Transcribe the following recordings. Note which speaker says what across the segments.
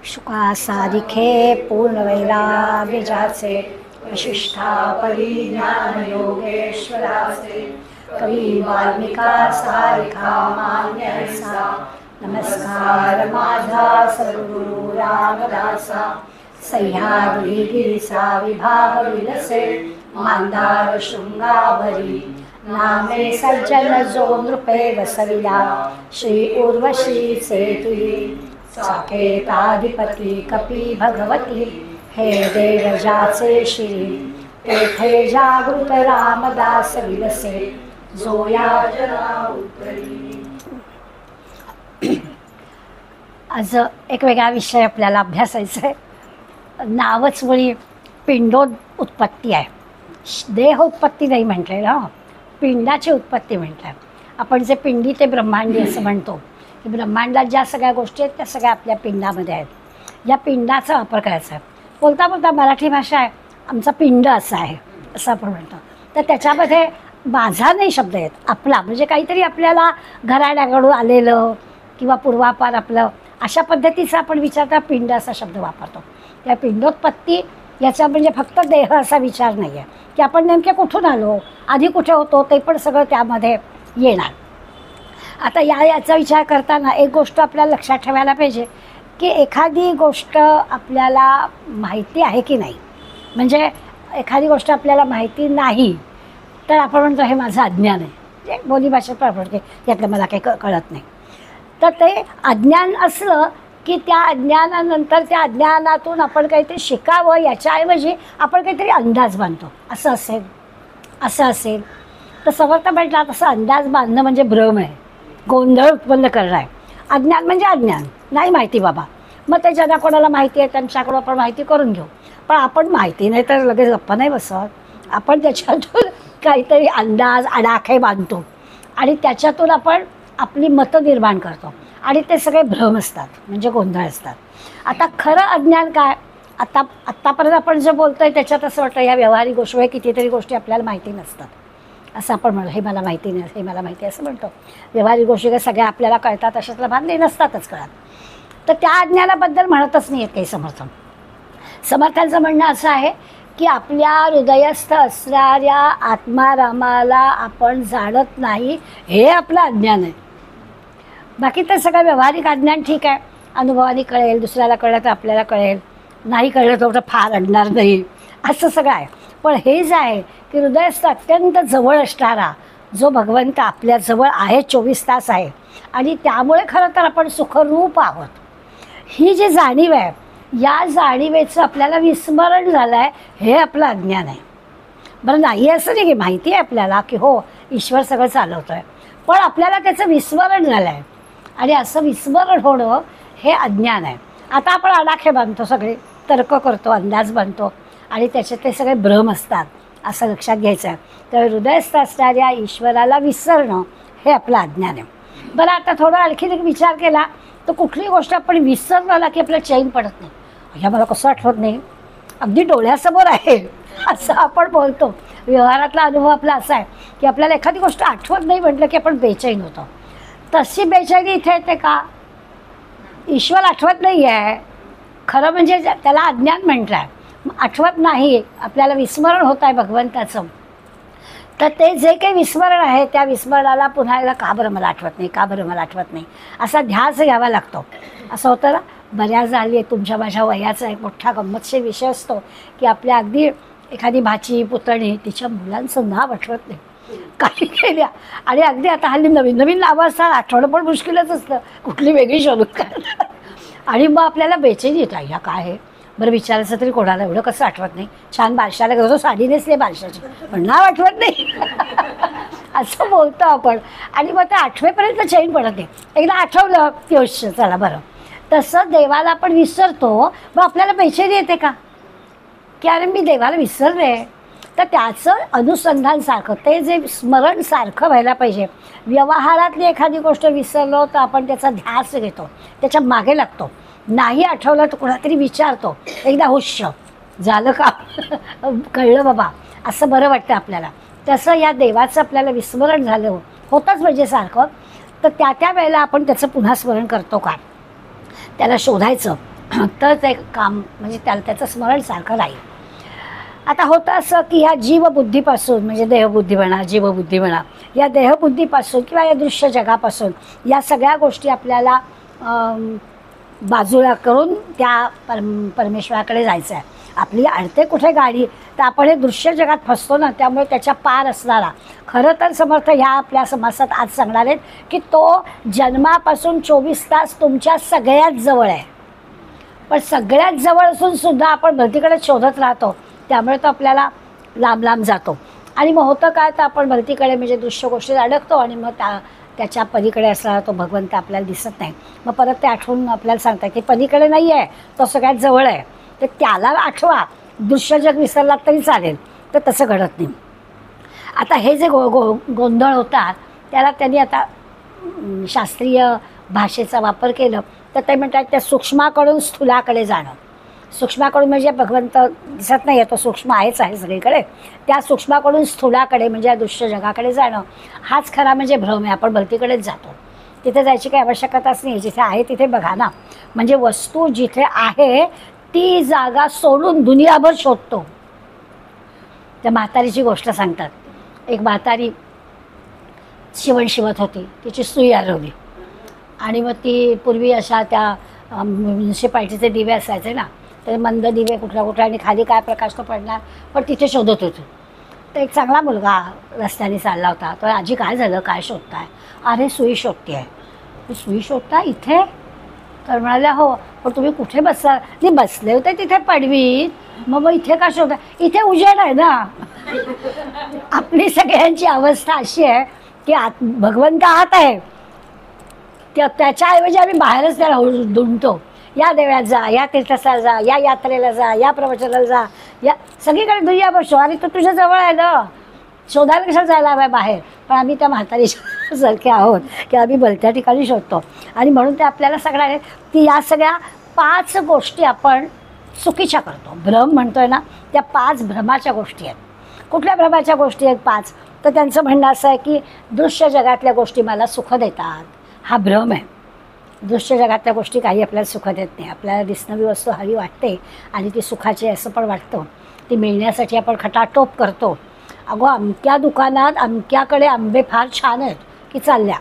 Speaker 1: शुकासारिखे पूर्णवैराग्य जाचे वशिष्ठा परिज्ञान योगेश्वराचे कवी वाल्मिका सारिखा मान्यसा नमस्कार माझा सद्गुरु रामदासा सह्याद्री गिरीचा विभाग विलसे मांदार शृंगाभरी नामे सज्जन जो नृपे बसविला श्री उर्वशीचे तुई साकेताधिपती कपी भगवती हे देवजाचे श्री तेथे जागृत रामदास विलसे जो या जना उत्तरी. आज एक वेगळा विषय आपल्याला अभ्यासायचा आहे. नावच मुळी पिंडोद उत्पत्ती आहे. देह उत्पत्ती नाही म्हटलेलं, पिंडाची उत्पत्ती म्हटलं. आपण जे पिंडी ते ब्रह्मांडी असं म्हणतो की ब्रह्मांडात ज्या सगळ्या गोष्टी आहेत त्या सगळ्या आपल्या पिंडामध्ये आहेत. या पिंडाचा वापर करायचा आहे. बोलता बोलता मराठी भाषा आहे आमचा पिंड असा आहे असं आपण म्हणतो. तर त्याच्यामध्ये माझा नाही शब्द आहेत, आपला म्हणजे काहीतरी आपल्याला घराण्याकडून आलेलं किंवा पूर्वापार आपलं अशा पद्धतीचा आपण विचारता पिंड असा शब्द वापरतो. त्या पिंडोत्पत्ती याचा म्हणजे फक्त देह असा विचार नाही आहे की आपण नेमके कुठून आलो, आधी कुठे होतो, ते पण सगळं त्यामध्ये येणार. आता याचा विचार करताना एक गोष्ट आपल्याला लक्षात ठेवायला पाहिजे की एखादी गोष्ट आपल्याला माहिती आहे की नाही. म्हणजे एखादी गोष्ट आपल्याला माहिती नाही तर आपण म्हणतो हे माझं अज्ञान आहे. म्हणजे बोलीभाषेत पण आपण यातलं मला काही कळत नाही. तर ते अज्ञान असलं की त्या अज्ञानानंतर त्या अज्ञानातून आपण काहीतरी शिकावं याच्याऐवजी आपण काहीतरी अंदाज बांधतो. असं असेल असं असेल तर समर्थ म्हटला तसं अंदाज बांधणं म्हणजे भ्रम आहे, गोंधळ उत्पन्न करणं आहे. अज्ञान म्हणजे अज्ञान, नाही माहिती बाबा. मग ते ज्यांना कोणाला माहिती आहे त्यांच्याकडून आपण माहिती करून घेऊ. पण आपण माहिती नाही तर लगेच गप्पा नाही बसत. आपण त्याच्यातून काहीतरी अंदाज आडाखे बांधतो आणि त्याच्यातून आपण आपली मतं निर्माण करतो आणि ते सगळे भ्रम असतात म्हणजे गोंधळ असतात. आता खरं अज्ञान काय, आत्तापर्यंत आपण जे बोलतोय त्याच्यात असं वाटतं ह्या व्यावहारिक गोष्टी कितीतरी गोष्टी आपल्याला माहिती नसतात असं आपण म्हणतो. हे मला माहिती नाही, हे मला माहिती असं म्हणतो. व्यावहारिक गोष्टी काय सगळ्या आपल्याला कळतात अशातला भाग नाही, नसतातच कळत. तर त्या अज्ञानाबद्दल म्हणतच नाही आहेत काही समर्थन. समर्थांचं म्हणणं असं आहे की आपल्या हृदयस्थ असणाऱ्या आत्मारामाला आपण जाणत नाही हे आपलं अज्ञान आहे. बाकी तर सगळं व्यावहारिक अज्ञान ठीक आहे, अनुभवाने कळेल, दुसऱ्याला कळलं तर आपल्याला कळेल, नाही कळलं तर फार अडणार नाही असं सगळं आहे. पण हे जे आहे की हृदयस्थ अत्यंत जवळ असणारा जो भगवंत आपल्याजवळ आहे 24 तास आहे आणि त्यामुळे खरं तर आपण सुखरूप आहोत, ही जी जाणीव आहे या जाणीवेचं आपल्याला विस्मरण झालं आहे हे आपलं अज्ञान आहे. बरं नाही असं नाही की माहिती आहे आपल्याला की हो ईश्वर सगळं चालवतो आहे, पण आपल्याला त्याचं विस्मरण झालं आहे आणि असं विस्मरण होणं हे अज्ञान आहे. आता आपण आडाखे बांधतो, सगळे तर्क करतो, अंदाज बांधतो आणि त्याचे ते सगळे भ्रम असतात असं लक्षात घ्यायचं आहे. तर हृदयस्थ असणाऱ्या ईश्वराला विसरणं हे आपलं अज्ञान आहे. बरं आता थोडं आणखीन एक विचार केला तर कुठली गोष्ट आपण विसरला की आपल्याला चैन पडत नाही. ह्या मला कसं आठवत नाही, अगदी डोळ्यासमोर आहे असं आपण बोलतो. व्यवहारातला अनुभव आपला असा आहे की आपल्याला एखादी गोष्ट आठवत नाही म्हटलं की आपण बेचैन होतो. तशी बेचैनी इथे येते का? ईश्वर आठवत नाही आहे खरं म्हणजे त्याला अज्ञान म्हटलं आहे. आठवत नाही, आपल्याला विस्मरण होत आहे भगवंताचं. तर ते जे काही विस्मरण आहे त्या विस्मरणाला पुन्हा एकदा का बरं मला आठवत नाही, का बरं मला आठवत नाही असा ध्यास घ्यावा लागतो. असं होतं ना, बऱ्याच झाली तुमच्या माझ्या वयाचा एक मोठा गंमतशीर विषय असतो की आपल्या अगदी एखादी भाची पुतणी तिच्या मुलांचं नाव आठवत नाही, काही केल्या आणि अगदी आता हल्ली नवीन नवीन नावं असतात, आठवणं पण मुश्किलच असतं, कुठली वेगळी शोधून काढतात आणि मग आपल्याला बेचैनी येतं ह्या काय आहे बरं विचारायचं तरी कोणाला एवढं कसं आठवत नाही. छान बारशाला गेलो, साडी नेसली बारशाची पण नाव आठवत नाही असं बोलतो आपण आणि मग ते आठवेपर्यंत चैन पडत नाही. एकदा आठवलं की अवश्य चला बरं. तसं देवाला आपण विसरतो, मग आपल्याला बेचैनी येते का की अरे मी देवाला विसरले. तर त्याचं अनुसंधान सारखं ते जे स्मरण सारखं व्हायला पाहिजे. व्यवहारातली एखादी गोष्ट विसरलो तर आपण त्याचा ध्यास घेतो, त्याच्या मागे लागतो. नाही आठवलं तर कोणातरी विचारतो, एकदा हुश्य झालं का कळलं बाबा असं बरं वाटतं आपल्याला. तसं या देवाचं आपल्याला विस्मरण झालं होतंच म्हणजे सारखं. तर त्या वेळेला आपण त्याचं पुन्हा स्मरण करतो का, त्याला शोधायचं तर ते काम म्हणजे त्याचं स्मरण सारखं राहील. आता होतं असं की ह्या जीवबुद्धीपासून म्हणजे देहबुद्धी म्हणा जीवबुद्धी म्हणा या देहबुद्धीपासून किंवा या दृश्य जगापासून या सगळ्या गोष्टी आपल्याला बाजूला करून त्या परमेश्वराकडे जायचं आहे. आपली अडते कुठे गाडी तर आपण हे दृश्य जगात फसतो ना, त्यामुळे त्याच्या पार असणारा खरं तर समर्थ ह्या आपल्या समासात आज सांगणार आहेत की तो जन्मापासून 24 तास तुमच्या सगळ्यात जवळ आहे. पण सगळ्यात जवळ असून सुद्धा आपण भलतीकडे शोधत राहतो, त्यामुळे तो आपल्याला लांब लांब जातो. आणि मग होतं काय तर आपण भलतीकडे म्हणजे दृश्य गोष्टीत अडकतो आणि मग त्याच्या पलीकडे असणारा तो भगवंत आपल्याला दिसत नाही. मग परत ते आठवून आपल्याला सांगतात की पलीकडे नाही आहे, तो सगळ्यात जवळ आहे. तर त्याला आठवा, दृश्य जग विसरलात तरी चालेल. तर तसं घडत नाही. आता हे जे गोंधळ होतात त्याला त्यांनी आता शास्त्रीय भाषेचा वापर केलं तर ते म्हणतात त्या सूक्ष्माकडून स्थूलाकडे जाणं. सूक्ष्माकडून म्हणजे भगवंत दिसत नाही आहे, तो सूक्ष्म आहेच आहे सगळीकडे. त्या सूक्ष्माकडून स्थूलाकडे म्हणजे या दृश्य जगाकडे जाणं हाच खरा म्हणजे भ्रम आहे. आपण भलतीकडेच जातो, तिथे जायची काही आवश्यकताच नाही. जिथे आहे तिथे बघा ना. म्हणजे वस्तू जिथे आहे ती जागा सोडून दुनियाभर शोधतो. त्या म्हातारीची गोष्ट सांगतात. एक म्हातारी शिवण शिवत होती, तिची सुई हरवली आणि मग ती पूर्वी अशा त्या म्युन्सिपाल्टीचे दिवे असायचे ना, तर मंद दिवे कुठल्या कुठल्या आणि खाली काय प्रकाश तो पडणार, पण तिथे शोधत होतो. तर एक चांगला मुलगा रस्त्याने चालला होता. तर आजी काय झालं, काय शोधताय? अरे सुई शोधते आहे. सुई शोधता इथे? तर म्हणाल्या हो. पण तुम्ही कुठे बसला? नाही बसले होते तिथे पडवीत. मग इथे का शोधता? इथे उजेड आहे ना. आपली सगळ्यांची अवस्था अशी आहे की भगवंत आत आहे, त्याच्याऐवजी आम्ही बाहेरच त्याला धुंडतो. या देवळात जा, या तीर्थस्थळाला जा, या यात्रेला जा, या प्रवचनाला जा, या सगळीकडे दुनिया बसो. आणि तो तुझ्या जवळ आहे ना, शोधायला कशाला जायला हवं बाहेर. पण आम्ही त्या म्हातारीच्या सारखे आहोत की आम्ही भलत्या ठिकाणी शोधतो. आणि म्हणून ते आपल्याला सगळ्या की या सगळ्या 5 गोष्टी आपण चुकीच्या करतो. भ्रम म्हणतोय ना, त्या 5 भ्रमाच्या गोष्टी आहेत. कुठल्या भ्रमाच्या गोष्टी आहेत 5? तर त्यांचं म्हणणं असं आहे की दृश्य जगातल्या गोष्टी मला सुख देतात, हा भ्रम आहे. दृश्य जगातल्या गोष्टी काही आपल्याला सुख देत नाही. आपल्याला दिसणारी वस्तू हवी वाटते आणि ती सुखाची असं पण वाटतं. ती मिळण्यासाठी आपण खटाटोप करतो. अगो अमक्या दुकानात अमक्याकडे आंबे फार छान आहेत की चालल्या.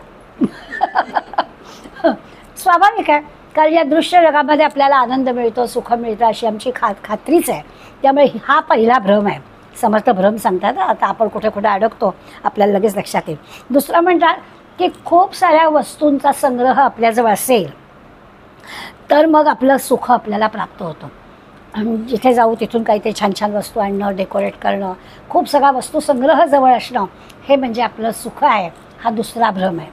Speaker 1: स्वाभाविक आहे, कारण या दृश्य जगामध्ये आपल्याला आनंद मिळतो, सुख मिळतं अशी आमची खात्रीच आहे. त्यामुळे हा पहिला भ्रम आहे. समर्थ भ्रम सांगतात. आता आपण कुठे कुठे अडकतो आपल्याला लगेच लक्षात येईल. दुसरं म्हणतात की खूप साऱ्या वस्तूंचा संग्रह आपल्याजवळ असेल तर मग आपलं सुख आपल्याला प्राप्त होतं. आणि जिथे जाऊ तिथून काही ते छान छान वस्तू आणणं, डेकोरेट करणं, खूप सगळा वस्तू संग्रह जवळ असणं हे म्हणजे आपलं सुख आहे. हा दुसरा भ्रम आहे.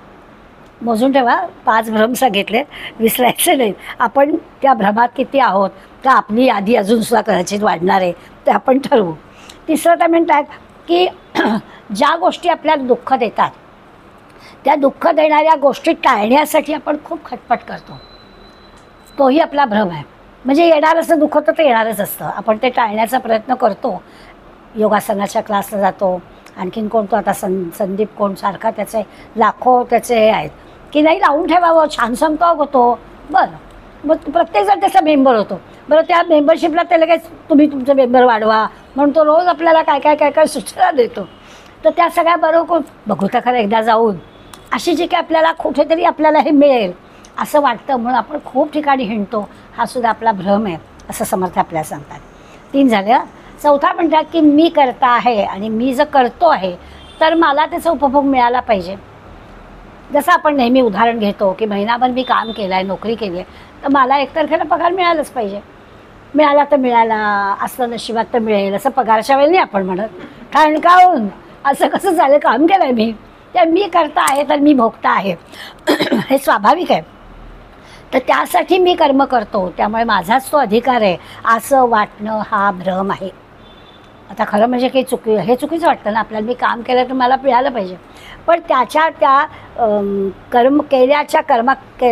Speaker 1: मोजून ठेवा, 5 भ्रम सांगितले, विसरायचे नाहीत. आपण त्या भ्रमात किती आहोत का आपली यादी अजूनसुद्धा कदाचित वाढणार आहे ते आपण ठरवू. तिसरं त्या म्हणतात की ज्या गोष्टी आपल्याला दुःख देतात त्या दुःख देणाऱ्या गोष्टी टाळण्यासाठी आपण खूप खटपट करतो. तोही आपला भ्रम आहे. म्हणजे येणार असं दुःख तर ते येणारच असतं, आपण ते टाळण्याचा प्रयत्न करतो. योगासनाच्या क्लासला जातो. आणखीन कोण तो आता संदीप कोण सारखा त्याचे लाखो त्याचे हे आहेत की नाही लावून ठेवावं, छान सांगतो होतो. बरं, मग प्रत्येकजण त्याचा मेंबर होतो. बरं, त्या मेंबरशिपला ते लगेच तुम्ही तुमचं मेंबर वाढवा म्हणून तो रोज आपल्याला काय काय काय काय सूचना देतो. तर त्या सगळ्या बरोबर बघू तर खरं एकदा जाऊन अशी जी काय आपल्याला कुठेतरी आपल्याला हे मिळेल असं वाटतं म्हणून आपण खूप ठिकाणी हिंडतो. हा सुद्धा आपला भ्रम आहे असं समर्थ आपल्याला सांगतात. 3 झाले. चौथा म्हणतात की मी करता आहे आणि मी जर करतो आहे तर मला त्याचा उपभोग मिळाला पाहिजे. जसं आपण नेहमी उदाहरण घेतो की महिनाभर मी काम केलं आहे, नोकरी केली आहे, तर मला एकतर्फेनं पगार मिळालाच पाहिजे. मिळाला तर मिळाला, असलं नशिबात तर मिळेल असं पगारच्या वेळी नाही आपण म्हणत. कारण काहून असं कसं झालं, काम केलं आहे मी, तर मी करता आहे तर मी भोगता आहे हे स्वाभाविक आहे. तर त्यासाठी मी कर्म करतो, त्यामुळे माझाच तो अधिकार आहे असं वाटणं हा भ्रम आहे. आता खरं म्हणजे काही हे चुकीचं वाटतं ना आपल्याला. मी काम केलं तर मला मिळालं पाहिजे, पण त्याच्या त्या कर्म केल्याच्या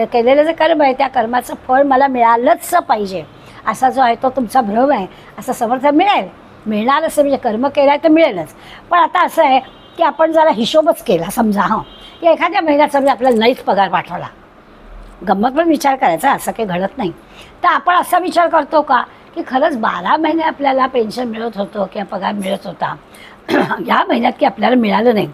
Speaker 1: केलेलं जे कर्म आहे त्या कर्माचं फळ मला मिळालंच पाहिजे असा जो आहे तो तुमचा भ्रम आहे. असं समर्थ मिळणार असं म्हणजे कर्म केलं आहे तर मिळेलच. पण आता असं आहे की आपण जरा हिशोबच केला समजा, की एखाद्या महिन्यात समजा आपल्याला नाहीच पगार पाठवला गंमत पण विचार करायचा, असं काही घडत नाही. तर आपण असा विचार करतो का की खरंच 12 महिने आपल्याला पेन्शन मिळत होतं किंवा पगार मिळत होता, ह्या महिन्यात की आपल्याला मिळालं नाही.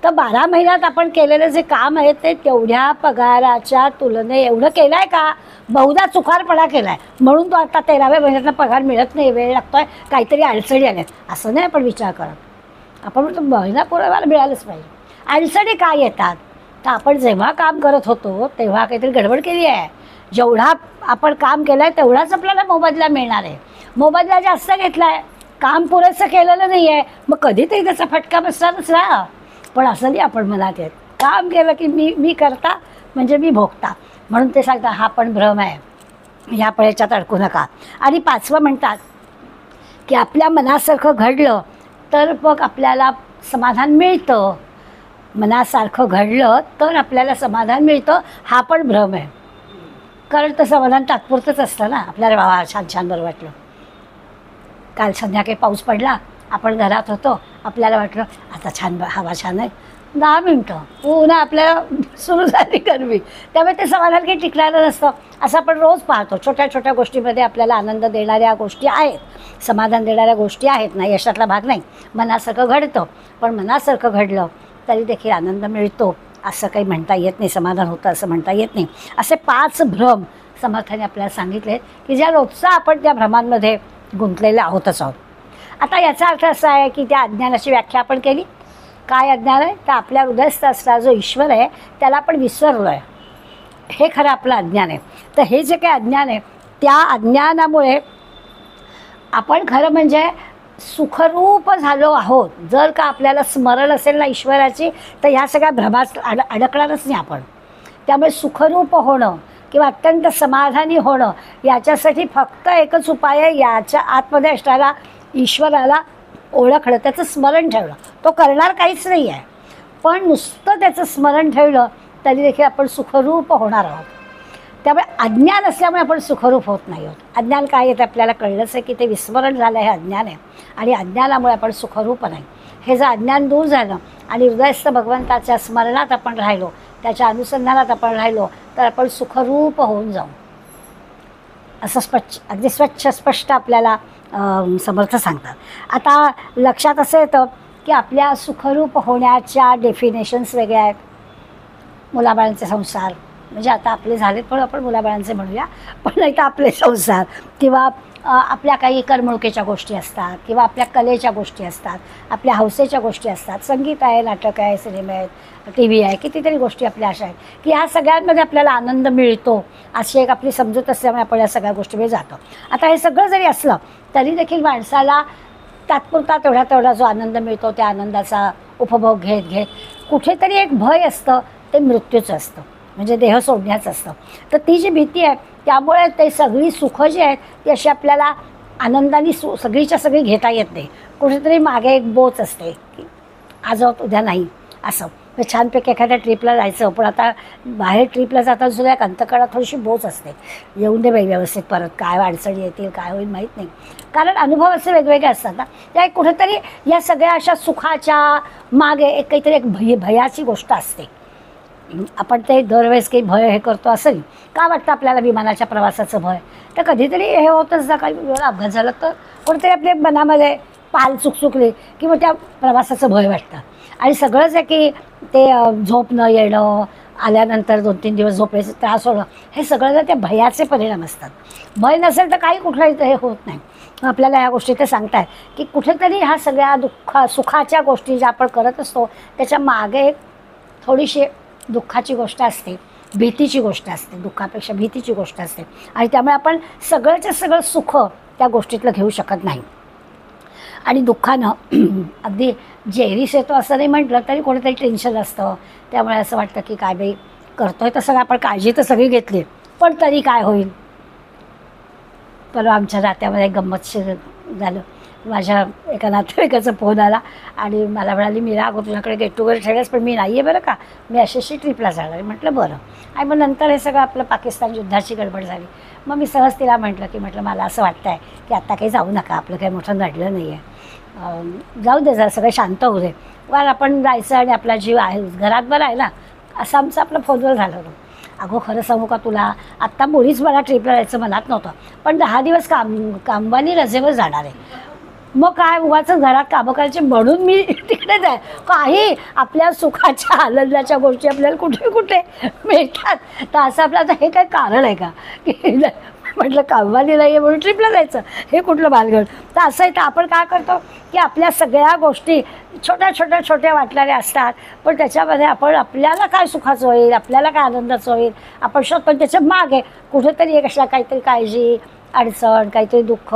Speaker 1: तर 12 महिन्यात आपण केलेलं जे काम आहे ते तेवढ्या पगाराच्या तुलने एवढं केलं आहे का? बहुधा चुकारपणा केला आहे म्हणून तो आता 13व्या महिन्यातला पगार मिळत नाही, वेळ लागतोय, काहीतरी अडचणी आल्यात, असं नाही आपण विचार करत. आपण म्हणतो महिना पुरवायला मिळालंच पाहिजे. अडचणी काय येतात? तर आपण जेव्हा काम करत होतो तेव्हा काहीतरी गडबड केली आहे. जेवढा आपण काम केलं आहे तेवढाच आपल्याला मोबदला मिळणार आहे. मोबदला जास्त घेतला आहे, काम पुरेसं केलेलं नाही आहे, मग कधीतरी त्याचा फटका बसणारच ना. पण असं नाही आपण मनात येत, काम केलं की मी करता म्हणजे मी भोगता, म्हणून ते सांगता हा पण भ्रम आहे, ह्या पळ्याच्यात अडकू नका. आणि 5वं म्हणतात की आपल्या मनासारखं घडलं तर मग आपल्याला समाधान मिळतं. मनासारखं घडलं तर आपल्याला समाधान मिळतं, हा पण भ्रम आहे. कारण तर समाधान तात्पुरतंच असतं ना. आपल्याला बाबा छान छान बरं वाटलं, काल संध्याकाळी पाऊस पडला, आपण घरात होतो, आपल्याला वाटलं आता छान हवा छान आहे, 10 मिनटं पुन्हा आपल्याला सुरू झाली गरमी. त्यामुळे ते समाधान काही टिकणारं नसतं. असं आपण रोज पाहतो, छोट्या छोट्या गोष्टीमध्ये आपल्याला आनंद देणाऱ्या गोष्टी आहेत, समाधान देणाऱ्या गोष्टी आहेत ना, यशातला भाग नाही. मनासारखं घडतं, पण मनासारखं घडलं तरी देखील आनंद मिळतो असं काही म्हणता येत नाही, समाधान होतं असं म्हणता येत नाही. असे 5 भ्रम समर्थाने आपल्याला सांगितले की ज्या रोजचा आपण त्या भ्रमांमध्ये गुंतलेले आहोतच आहोत. आता याचा अर्थ असा आहे की त्या अज्ञानाची व्याख्या आपण केली. काय अज्ञान आहे? तर आपल्या हृदयस्थ असणारा जो ईश्वर आहे त्याला आपण विसरलो आहे, हे खरं आपलं अज्ञान आहे. तर हे जे काही अज्ञान आहे त्या अज्ञानामुळे आपण खरं म्हणजे सुखरूप झालो आहोत. जर का आपल्याला स्मरण असेल ना ईश्वराची, तर ह्या सगळ्या भ्रमात अडकणारच नाही आपण. त्यामुळे सुखरूप होणं किंवा अत्यंत समाधानी होणं याच्यासाठी फक्त एकच उपाय आहे, याच्या आतमध्ये असणारा ईश्वराला ओळखणं, त्याचं स्मरण ठेवणं. तो करणार काहीच नाही आहे, पण नुसतं त्याचं स्मरण ठेवलं तरी देखील आपण सुखरूप होणार आहोत. त्यामुळे अज्ञान असल्यामुळे आपण सुखरूप होत नाही आहोत. अज्ञान काय आहे ते आपल्याला कळलंच आहे की ते विस्मरण झालं, हे अज्ञान आहे. आणि अज्ञानामुळे आपण सुखरूप नाही. हे जर अज्ञान दूर झालं आणि हृदयस्थ भगवंताच्या स्मरणात आपण राहिलो, त्याच्या अनुसंधानात आपण राहिलो, तर आपण सुखरूप होऊन जाऊ, असं अगदी स्पष्ट आपल्याला समर्थ सांगतात. आता लक्षात असं येतं की आपल्या सुखरूप होण्याच्या डेफिनेशन्स वेगळ्या आहेत. मुलाबाळांचे संसार म्हणजे आता आपले झालेत, पण आपण मुलाबाळांचे म्हणूया, पण नाही तर आपले संसार किंवा आपल्या काही करमणुकीच्या गोष्टी असतात किंवा आपल्या कलेच्या गोष्टी असतात, आपल्या हौसेच्या गोष्टी असतात, संगीत आहे, नाटक आहे, सिनेमे आहेत, TV आहे, कितीतरी गोष्टी आपल्या अशा आहेत की ह्या सगळ्यांमध्ये आपल्याला आनंद मिळतो, अशी एक आपली समजूत असल्यामुळे आपण या सगळ्या गोष्टीमध्ये जातो. आता हे सगळं जरी असलं तरी देखील माणसाला तात्पुरता तेवढा जो आनंद मिळतो त्या आनंदाचा उपभोग घेत कुठेतरी एक भय असतं, ते मृत्यूचं असतं, म्हणजे देह सोडण्याचं असतं. तर ती जी भीती आहे त्यामुळे ते सगळी सुखं जी आहेत ती अशी आपल्याला आनंदाने सगळीच्या सगळी घेता येत नाही. कुठेतरी मागे एक बोच असते की आज आहोत उद्या नाही असं. छानपैकी एखाद्या ट्रिपला जायचं, पण आता बाहेर ट्रिपला जाताना सुद्धा एक अंतकळात थोडीशी बोच असते, येऊन दे बाई व्यवस्थित परत, काय अडचणी येतील काय होईल माहीत नाही. कारण अनुभव असे वेगवेगळे असतात ना, त्या कुठेतरी या सगळ्या अशा सुखाच्या मागे एक काहीतरी एक भयाची गोष्ट असते. आपण ते दरवेळेस काही भय हे करतो असं नाही. का वाटतं आपल्याला विमानाच्या प्रवासाचं भय? तर कधीतरी हे होतच ना, काही वेळा अपघात झाला तर कुठेतरी आपल्या मनामध्ये पाल चुकली किंवा त्या प्रवासाचं भय वाटतं. आणि सगळंच आहे की ते झोप न येणं, आल्यानंतर 2-3 दिवस झोपेचे त्रास होणं, हे सगळं जर त्या भयाचे परिणाम असतात. भय नसेल तर काही कुठलाही हे होत नाही. आपल्याला ह्या गोष्टी ते सांगतायत की कुठेतरी ह्या सगळ्या सुखाच्या गोष्टी ज्या आपण करत असतो त्याच्या मागे एक थोडीशी दुःखाची गोष्ट असते, भीतीची गोष्ट असते, दुःखापेक्षा भीतीची गोष्ट असते. आणि त्यामुळे आपण सगळंच्या सगळं सुख त्या गोष्टीतलं घेऊ शकत नाही. आणि दुःखानं अगदी जेरीस येतो असं नाही म्हटलं तरी कोणीतरी टेन्शन असतं. त्यामुळे असं वाटतं की काय बाई करतोय तर सगळं आपण काळजी तर सगळी घेतली, पण तरी काय होईल. परवा आमच्या नात्यामध्ये गंमतशीर झालं. माझ्या एका नातेवाईकाचा फोन आला आणि मला म्हणाली मीरा अगं तुझ्याकडे गेट टुगेदर ठेवलंस पण मी नाही आहे बरं का, मी अशी ट्रिपला जाणार. म्हटलं बरं. आणि मग नंतर हे सगळं आपलं पाकिस्तान युद्धाची गडबड झाली. मग मी सहज तिला म्हटलं मला असं वाटतं आहे की आत्ता काही जाऊ नका, आपलं काही मोठं नडलं नाही आहे, जाऊ दे जरा सगळं शांत होऊ दे, वर आपण जायचं आणि आपला जीव आहे घरात बरं आहे ना, असं आमचं आपलं फोनवर झालं होतं. अगो खरं सांगू का तुला, आत्ता मुळीच मला ट्रिपला जायचं मनात नव्हतं, पण 10 दिवस कामवाली रजेवर जाणार आहे. मग काय उगाच घरात कामं करायची म्हणून मी तिकडेच आहे. काही आपल्या सुखाच्या आनंदाच्या गोष्टी आपल्याला कुठे कुठे मिळतात. तर असं आपलं आता हे काय कारण आहे का की म्हटलं कामवाली नाही आहे म्हणून ट्रिपला जायचं, हे कुठलं बालगड. तर असं आहे. तर आपण काय करतो की आपल्या सगळ्या गोष्टी छोट्या वाटणाऱ्या असतात, पण त्याच्यामध्ये आपण आपल्याला काय सुखाचं होईल, आपल्याला काय आनंदाचं होईल आपण शोध. पण त्याच्या मागे कुठेतरी एक अशा काहीतरी काळजी, अडचण, काहीतरी दुःख,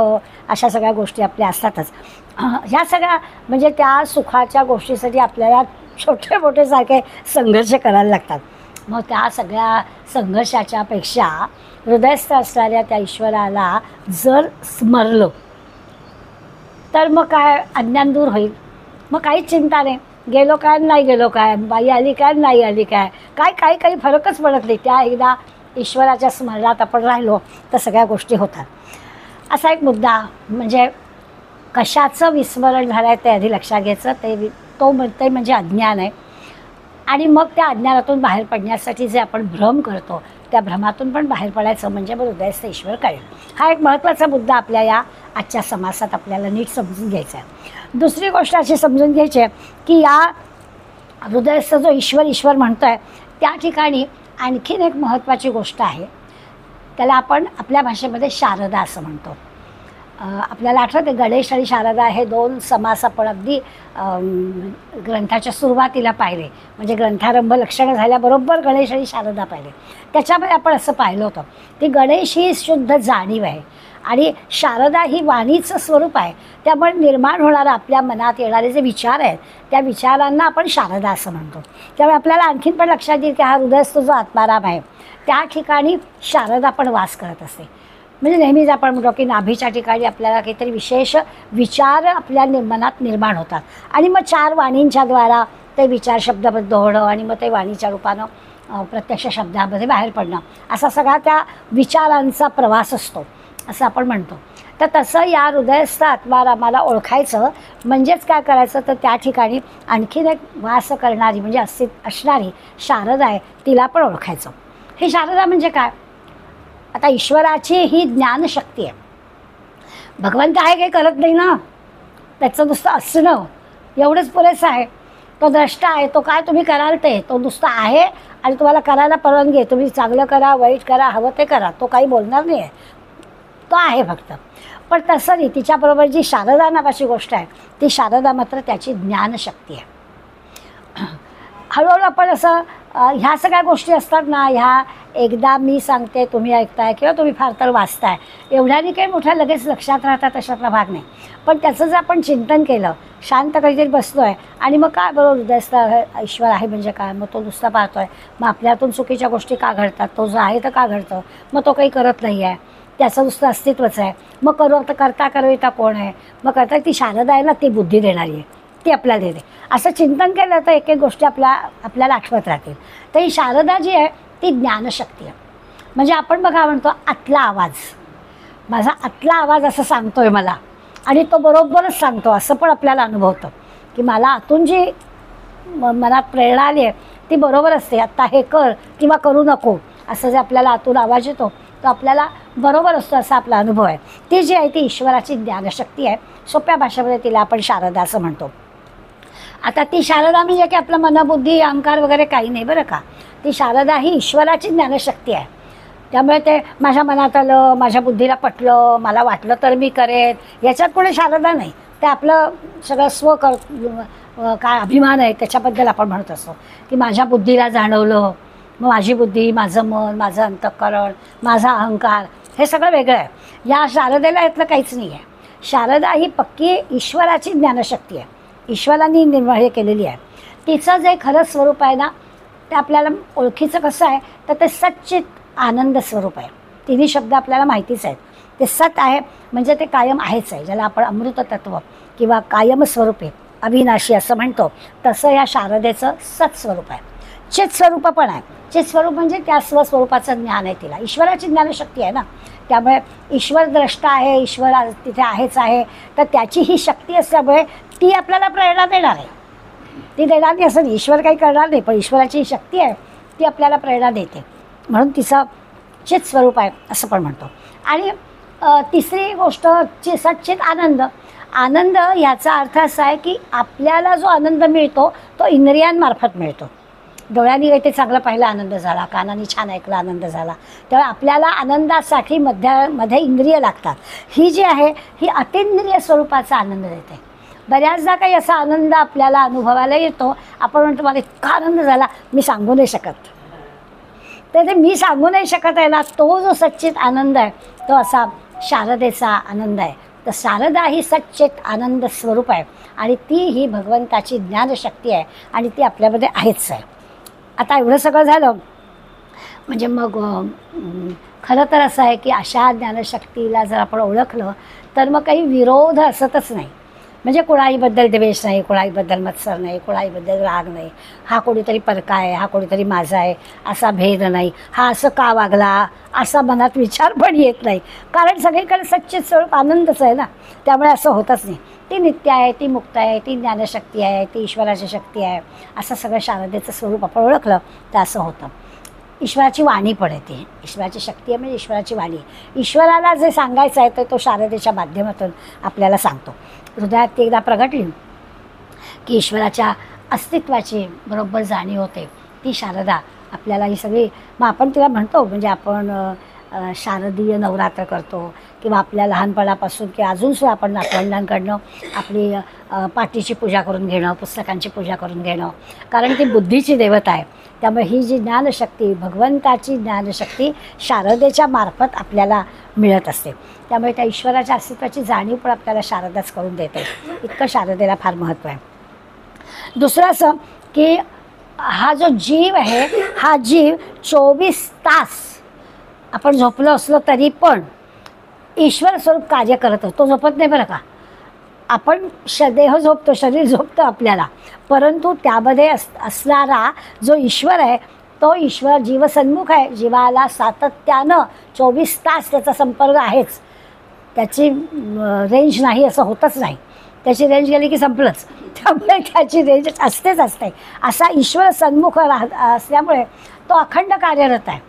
Speaker 1: अशा सगळ्या गोष्टी आपल्या असतातच. ह्या सगळ्या म्हणजे त्या सुखाच्या गोष्टीसाठी आपल्याला छोटे मोठे सारखे संघर्ष करायला लागतात. मग त्या सगळ्या संघर्षाच्यापेक्षा हृदयस्थ असणाऱ्या त्या ईश्वराला जर स्मरलं तर मग काय अज्ञान दूर होईल. मग काहीच चिंता नाही, गेलो काय नाही गेलो काय, बाई आली काय नाही आली काय, काही फरकच पडत नाही. त्या एकदा ईश्वराच्या स्मरणात आपण राहिलो तर सगळ्या गोष्टी होतात. असा एक मुद्दा म्हणजे कशाचं विस्मरण झालं आहे ते आधी लक्षात घ्यायचं. ते म्हणजे अज्ञान आहे. आणि मग त्या अज्ञानातून बाहेर पडण्यासाठी जे आपण भ्रम करतो त्या भ्रमातून पण बाहेर पडायचं म्हणजे मग हृदयस्थ ईश्वर कळेल. हा एक महत्त्वाचा मुद्दा आपल्या या आजच्या समासात आपल्याला नीट समजून घ्यायचा आहे. दुसरी गोष्ट अशी समजून घ्यायची आहे की या हृदयस्थ जो ईश्वर म्हणतो आहे त्या ठिकाणी आणखीन एक महत्त्वाची गोष्ट आहे. त्याला आपण आपल्या भाषेमध्ये शारदा असं म्हणतो. आपल्याला आठवते गणेश आणि शारदा हे 2 समास आपण अगदी ग्रंथाच्या सुरुवातीला पाहिले. म्हणजे ग्रंथारंभ लक्षणं झाल्याबरोबर गणेश आणि शारदा पाहिले. त्याच्यामध्ये आपण असं पाहिलं होतं की गणेश ही शुद्ध जाणीव आहे आणि शारदा ही वाणीचं स्वरूप आहे. त्यामुळे निर्माण होणारं आपल्या मनात येणारे जे विचार आहेत त्या विचारांना आपण शारदा असं म्हणतो. त्यामुळे आपल्याला आणखीन पण लक्षात येईल की हा हृदयस्थ जो आत्माराम आहे त्या ठिकाणी शारदा पण वास करत असते. म्हणजे नेहमीच आपण म्हणतो की नाभीच्या ठिकाणी आपल्याला काहीतरी विशेष विचार आपल्या मनात निर्माण होतात आणि मग 4 वाणींच्या द्वारा ते विचार शब्दबद्ध होणं आणि मग ते वाणीच्या रूपानं प्रत्यक्ष शब्दामध्ये बाहेर पडणं असा सगळा त्या विचारांचा प्रवास असतो असं आपण म्हणतो. तर तसं या हृदयस्थ आत्मारामाला ओळखायचं म्हणजेच काय करायचं तर त्या ठिकाणी आणखीन एक वास करणारी म्हणजे असणारी शारदा आहे तिला पण ओळखायचं. ही शारदा म्हणजे काय, आता ईश्वराची ही ज्ञानशक्ती आहे. भगवंत आहे काही करत नाही ना, त्याचं नुसतं असणं एवढंच पुरेसं आहे. तो द्रष्टा आहे, तो काय तुम्ही कराल ते, तो नुसता आहे आणि तुम्हाला करायला परवानगी आहे. तुम्ही चांगलं करा, वाईट करा, हवं ते करा, तो काही बोलणार नाही आहे, तो आहे फक्त. पण तसं नाही, तिच्याबरोबर जी शारदा नावाची गोष्ट आहे ती शारदा मात्र त्याची ज्ञानशक्ती आहे. हळूहळू आपण असं ह्या सगळ्या गोष्टी असतात ना, ह्या एकदा मी सांगते तुम्ही ऐकताय किंवा तुम्ही फार तर वाचताय एवढ्याने काही मोठ्या लगेच लक्षात राहतात अशातला भाग नाही. पण त्याचं जर आपण चिंतन केलं, शांत कधीतरी बसलो आहे आणि मग काय बरोबर हृदयस्थ ईश्वर आहे म्हणजे काय, मग तो नुसता पाहतो आहे, मग आपल्यातून चुकीच्या गोष्टी का घडतात, तो जो आहे तर का घडतं, मग तो काही करत नाही आहे, त्याचं नुसतं अस्तित्वच आहे, मग करता करविता कोण आहे, मग करता ती शारदा आहे ना ती बुद्धी देणारी आहे, ती आपल्याला देते. असं चिंतन केलं तर एक एक गोष्टी आपल्याला आठवत राहतील. तर ही शारदा जी आहे ती ज्ञानशक्ती आहे. म्हणजे आपण बघा म्हणतो आतला आवाज, माझा आतला आवाज असं सांगतोय मला आणि तो बरोबरच सांगतो असं पण आपल्याला अनुभवतं की मला आतून जी मनात प्रेरणा आली आहे ती बरोबर असते. आत्ता हे कर किंवा करू नको असं जे आपल्याला आतून आवाज येतो तो आपल्याला बरोबर असतो असा आपला अनुभव आहे. ती जी आहे ती ईश्वराची ज्ञानशक्ती आहे. सोप्या भाषेमध्ये तिला आपण शारदा असं म्हणतो. आता ती शारदा म्हणजे की आपलं मनबुद्धी अहंकार वगैरे काही नाही बरं का. ती शारदा ही ईश्वराची ज्ञानशक्ती आहे. त्यामुळे ते माझ्या मनात आलं, माझ्या बुद्धीला पटलं, मला वाटलं तर मी करेन, याच्यात कोणी शारदा नाही. ते आपलं सगळं काय अभिमान आहे त्याच्याबद्दल आपण म्हणत असतो की माझ्या बुद्धीला जाणवलं, मग माझी बुद्धी, माझं मन, माझं अंतःकरण, माझा अहंकार हे सगळं वेगळं आहे. या शारदेला यातलं काहीच नाही आहे. शारदा ही पक्की ईश्वराची ज्ञानशक्ती आहे, ईश्वरांनी निर्माण केलेली आहे. तिचं जे खरं स्वरूप आहे ना ते आपल्याला ओळखीचं कसं आहे तर ते सच्चित आनंद स्वरूप आहे. तिन्ही शब्द आपल्याला माहितीच आहेत. ते सत आहे म्हणजे ते कायम आहेच आहे, ज्याला आपण अमृत तत्व किंवा कायम स्वरूपे अविनाशी असं म्हणतो. तसं या शारदेचं सत स्वरूप आहे. चित स्वरूप पण आहे. चित स्वरूप म्हणजे त्या स्वस्वरूपाचं ज्ञान आहे तिला. ईश्वराची ज्ञानशक्ती आहे ना, त्यामुळे ईश्वर द्रष्टा आहे, ईश्वर तिथे आहेच आहे, तर त्याची ही शक्ती असल्यामुळे ती आपल्याला प्रेरणा देणार आहे. ती देणार नाही असं नाही, ईश्वर काही करणार नाही, पण ईश्वराची ही शक्ती आहे ती आपल्याला प्रेरणा देते. म्हणून तिचं चित स्वरूप आहे असं पण म्हणतो. आणि तिसरी गोष्ट सच्चित आनंद. आनंद याचा अर्थ असा आहे की आपल्याला जो आनंद मिळतो तो इंद्रियांमार्फत मिळतो. डोळ्यांनी काही ते चांगलं पाहिलं आनंद झाला, कानाने छान ऐकलं आनंद झाला. त्यामुळे आपल्याला आनंदासाठी मध्ये इंद्रिय लागतात. ही जी आहे ही अतिंद्रिय स्वरूपाचा आनंद देते. बऱ्याचदा काही असा आनंद आपल्याला अनुभवायला येतो, आपण म्हणतो मला इतका आनंद झाला मी सांगू नाही शकत. तर ते मी सांगू नाही शकत आहे ना, तो जो सच्चित आनंद आहे तो असा शारदेचा आनंद आहे. तर शारदा ही सच्चित आनंद स्वरूप आहे आणि ती ही भगवंताची ज्ञानशक्ती आहे आणि ती आपल्यामध्ये आहेच आहे. आता एवढं सगळं झालं म्हणजे मग खरं तर असं आहे की अशा ज्ञानशक्तीला जर आपण ओळखलं तर मग काही विरोध असतच नाही. म्हणजे कुणाईबद्दल द्वेष नाही, कुणाईबद्दल मत्सर नाही, कुणाईबद्दल राग नाही. हा कोणीतरी परका आहे, हा कोणीतरी माझा आहे असा भेद नाही. हा असं का वागला असा मनात विचार पण येत नाही, कारण सगळीकडे सच्चित स्वरूप आनंदच आहे ना. त्यामुळे असं होतच नाही. ती नित्य आहे, ती मुक्त आहे, ती ज्ञानशक्ती आहे, ती ईश्वराची शक्ती आहे. असं सगळं शारदेचं स्वरूप आपण ओळखलं तर असं होतं. ईश्वराची वाणी पण येते. ईश्वराची शक्ती आहे म्हणजे ईश्वराची वाणी. ईश्वराला जे सांगायचं आहे तर तो शारदेच्या माध्यमातून आपल्याला सांगतो. हृदयात ती एकदा प्रगटली की ईश्वराच्या अस्तित्वाची बरोबर जाणीव होते. ती शारदा आपल्याला ही सगळी मग आपण तिला म्हणतो म्हणजे आपण शारदीय नवरात्र करतो किंवा आपल्या लहानपणापासून की अजूनसुद्धा आपण नातवंडांकडनं आपली पाटीची पूजा करून घेणं, पुस्तकांची पूजा करून घेणं, कारण ती बुद्धीची देवता आहे. त्यामुळे ही जी ज्ञानशक्ती भगवंताची ज्ञानशक्ती शारदेच्या मार्फत आपल्याला मिळत असते. त्यामुळे त्या ईश्वराच्या अस्तित्वाची जाणीव पण आपल्याला शारदाच करून देते. इतकं शारदेला फार महत्त्व आहे. दुसरं असं की हा जो जीव आहे हा जीव 24 तास आपण झोपलो असलो तरी पण ईश्वर स्वरूप कार्य करत असतो. झोपत नाही बरं का. आपण देह झोपतो, शरीर झोपतं आपल्याला, परंतु त्यामध्ये असणारा जो ईश्वर आहे तो ईश्वर जीवसन्मुख आहे. जीवाला सातत्यानं 24 तास त्याचा संपर्क आहेच. त्याची रेंज नाही असं होतच नाही. त्याची रेंज गेली की संपलंच. त्यामुळे त्याची रेंज असतेच असते. असा ईश्वर सन्मुख असल्यामुळे तो अखंड कार्यरत आहे.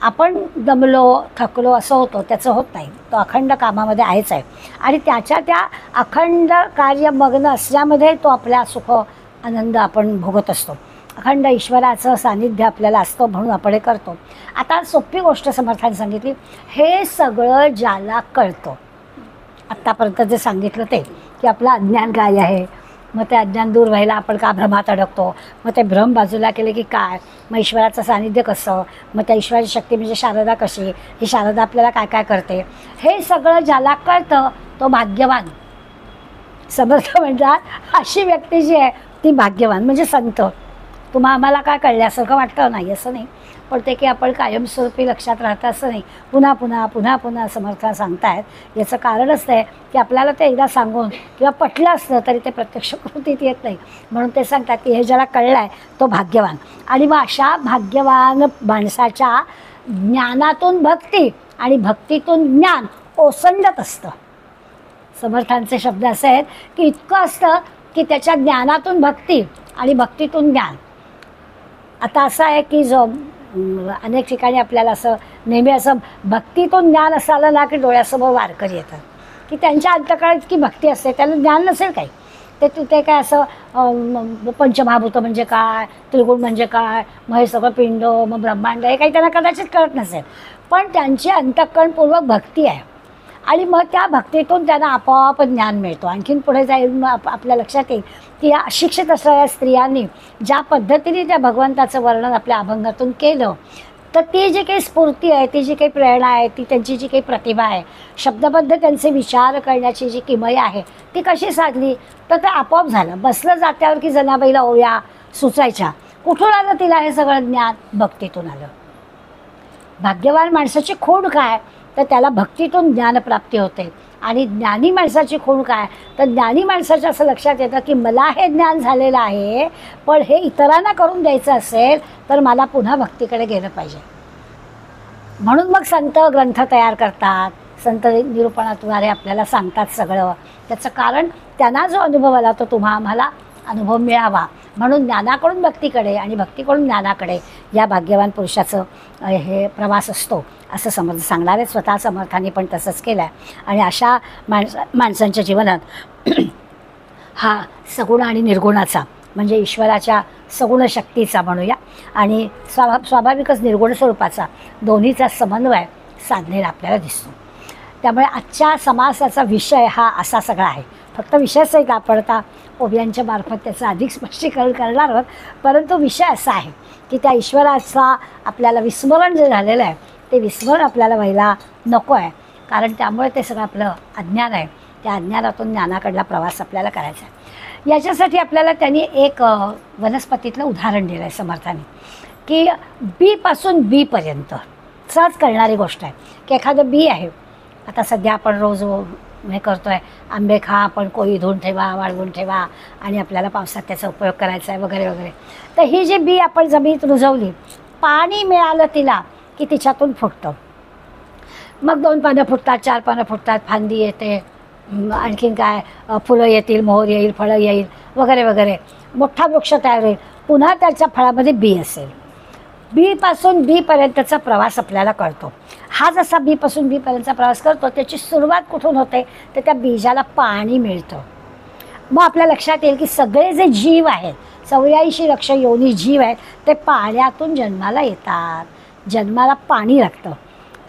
Speaker 1: आपण दमलो थकलो असं होतं त्याचं होत नाही. तो अखंड कामामध्ये आहेच आहे आणि त्याच्या त्या अखंड कार्यमग्न असल्यामध्ये तो आपल्या सुख आनंद आपण भोगत असतो. अखंड ईश्वराचं सानिध्य आपल्याला असतं म्हणून आपण हे करतो. आता सोपी गोष्ट समर्थाने सांगितली. हे सगळं ज्याला कळतं, आत्तापर्यंत जे सांगितलं ते की आपलं अज्ञान काय आहे, मग ते अज्ञान दूर व्हायला आपण का भ्रमात अडकतो, मग ते भ्रम बाजूला केले की काय, मग ईश्वराचं सानिध्य कसं, मग त्या ईश्वराची शक्ती म्हणजे शारदा कशी, ही शारदा आपल्याला काय काय करते, हे सगळं ज्याला कळतं तो भाग्यवान. समर्थ म्हणतात अशी व्यक्ती जी आहे ती भाग्यवान म्हणजे संत. आम्हाला काय कळल्यासारखं वाटतं नाही असं नाही, पण ते की आपण कायमस्वरूपी लक्षात राहतं असं नाही. पुन्हा पुन्हा पुन्हा पुन्हा समर्थ सांगतायत. याचं कारणच आहे की आपल्याला ते एकदा सांगून किंवा पटलं असलं तरी ते प्रत्यक्ष कृतीत येत नाही. म्हणून ते सांगतात की हे ज्याला कळलं आहे तो भाग्यवान. आणि मग अशा भाग्यवान माणसाच्या ज्ञानातून भक्ती आणि भक्तीतून ज्ञान ओसंडत असतं. समर्थांचे शब्द असे आहेत की इतकं असतं की त्याच्या ज्ञानातून भक्ती आणि भक्तीतून ज्ञान. आता असं आहे की जो अनेक ठिकाणी आपल्याला असं नेहमी असं भक्तीतून ज्ञान असं आलं ना की डोळ्यासमोर वारकरी येतात की त्यांच्या अंतकाळात इतकी भक्ती असते, त्यांना ज्ञान नसेल काही. ते काय असं पंचमहाभूत म्हणजे काय, त्रिगुण म्हणजे काय, मग हे सगळं पिंड मग ब्रह्मांड हे काही त्यांना कदाचित कळत नसेल, पण त्यांची अंतःकरणपूर्वक भक्ती आहे आणि मग त्या भक्तीतून त्यांना आपोआप ज्ञान मिळतो. आणखीन पुढे जाईल आपल्या लक्षात येईल की या अशिक्षित असणाऱ्या स्त्रियांनी ज्या पद्धतीने त्या भगवंताचं वर्णन आपल्या अभंगातून केलं, तर ती जी काही स्फूर्ती आहे, ती जी काही प्रेरणा आहे, ती त्यांची जी काही प्रतिभा आहे, शब्दबद्ध त्यांचे विचार करण्याची जी किमया आहे ती कशी साधली, तर ते आपोआप झालं. बसलं जात्यावर की जनाबाईला ओव्या सुचायच्या. कुठून आलं तिला हे सगळं ज्ञान? भक्तीतून आलं. भाग्यवान माणसाची खूण काय, तर त्याला भक्तीतून ज्ञानप्राप्ती होते. आणि ज्ञानी माणसाची खूण काय, तर ज्ञानी माणसाच्या असं लक्षात येतं की मला हे ज्ञान झालेलं आहे, पण हे इतरांना करून द्यायचं असेल तर मला पुन्हा भक्तीकडे गेलं पाहिजे. म्हणून मग संत ग्रंथ तयार करतात, संत निरूपणाद्वारे आपल्याला सांगतात सगळं. त्याचं कारण त्यांना जो अनुभव आला तो आम्हाला अनुभव मिळावा, म्हणून ज्ञानाकडून भक्तीकडे आणि भक्तीकडून ज्ञानाकडे या भाग्यवान पुरुषाचं हे प्रवास असतो असं सांगणारे स्वतः समर्थांनी पण तसंच केलं आहे. आणि अशा माणसांच्या जीवनात हा सगुण आणि निर्गुणाचा म्हणजे ईश्वराच्या सगुण शक्तीचा म्हणूया आणि स्वाभाविकच निर्गुण स्वरूपाचा दोन्हीचा समन्वय साधलेला आपल्याला दिसतो. त्यामुळे आजच्या समासाचा विषय हा असा सगळा आहे. फक्त विषयच एक आपण आता ओव्यांच्या मार्फत त्याचं अधिक स्पष्टीकरण करणार आहोत, परंतु विषय असा आहे की त्या ईश्वराचा आपल्याला विस्मरण जे झालेलं आहे ते विस्मरण आपल्याला व्हायला नको आहे. कारण त्यामुळे ते सगळं आपलं अज्ञान आहे, त्या अज्ञानातून ज्ञानाकडला प्रवास आपल्याला करायचा आहे. याच्यासाठी आपल्याला त्यांनी एक वनस्पतीतलं उदाहरण दिलं आहे समर्थांनी की बीपासून बीपर्यंत सहज कळणारी गोष्ट आहे की एखादं बी आहे. आता सध्या आपण रोज हे करतो आहे, आंबे खा, आपण कोळी धुवून ठेवा, वाळवून ठेवा आणि आपल्याला पावसात त्याचा उपयोग करायचा आहे वगैरे वगैरे. तर ही जी बी आपण जमिनीत रुजवली, पाणी मिळालं तिला की तिच्यातून फुटतं. मग 2 पानं फुटतात, 4 पानं फुटतात, फांदी येते, आणखीन काय फुलं येतील, मोहर येईल, फळं येईल वगैरे वगैरे, मोठा वृक्ष तयार होईल. पुन्हा त्याच्या फळामध्ये बी असेल. बीपासून बीपर्यंतचा प्रवास आपल्याला कळतो. हा जसा बीपासून बीपर्यंतचा प्रवास करतो त्याची सुरुवात कुठून होते तर त्या बीजाला पाणी मिळतं. मग आपल्या लक्षात येईल की सगळे जे जीव आहेत, 84 लक्ष योनी जीव आहेत, ते पाण्यातून जन्माला येतात. जन्माला पाणी लागतं.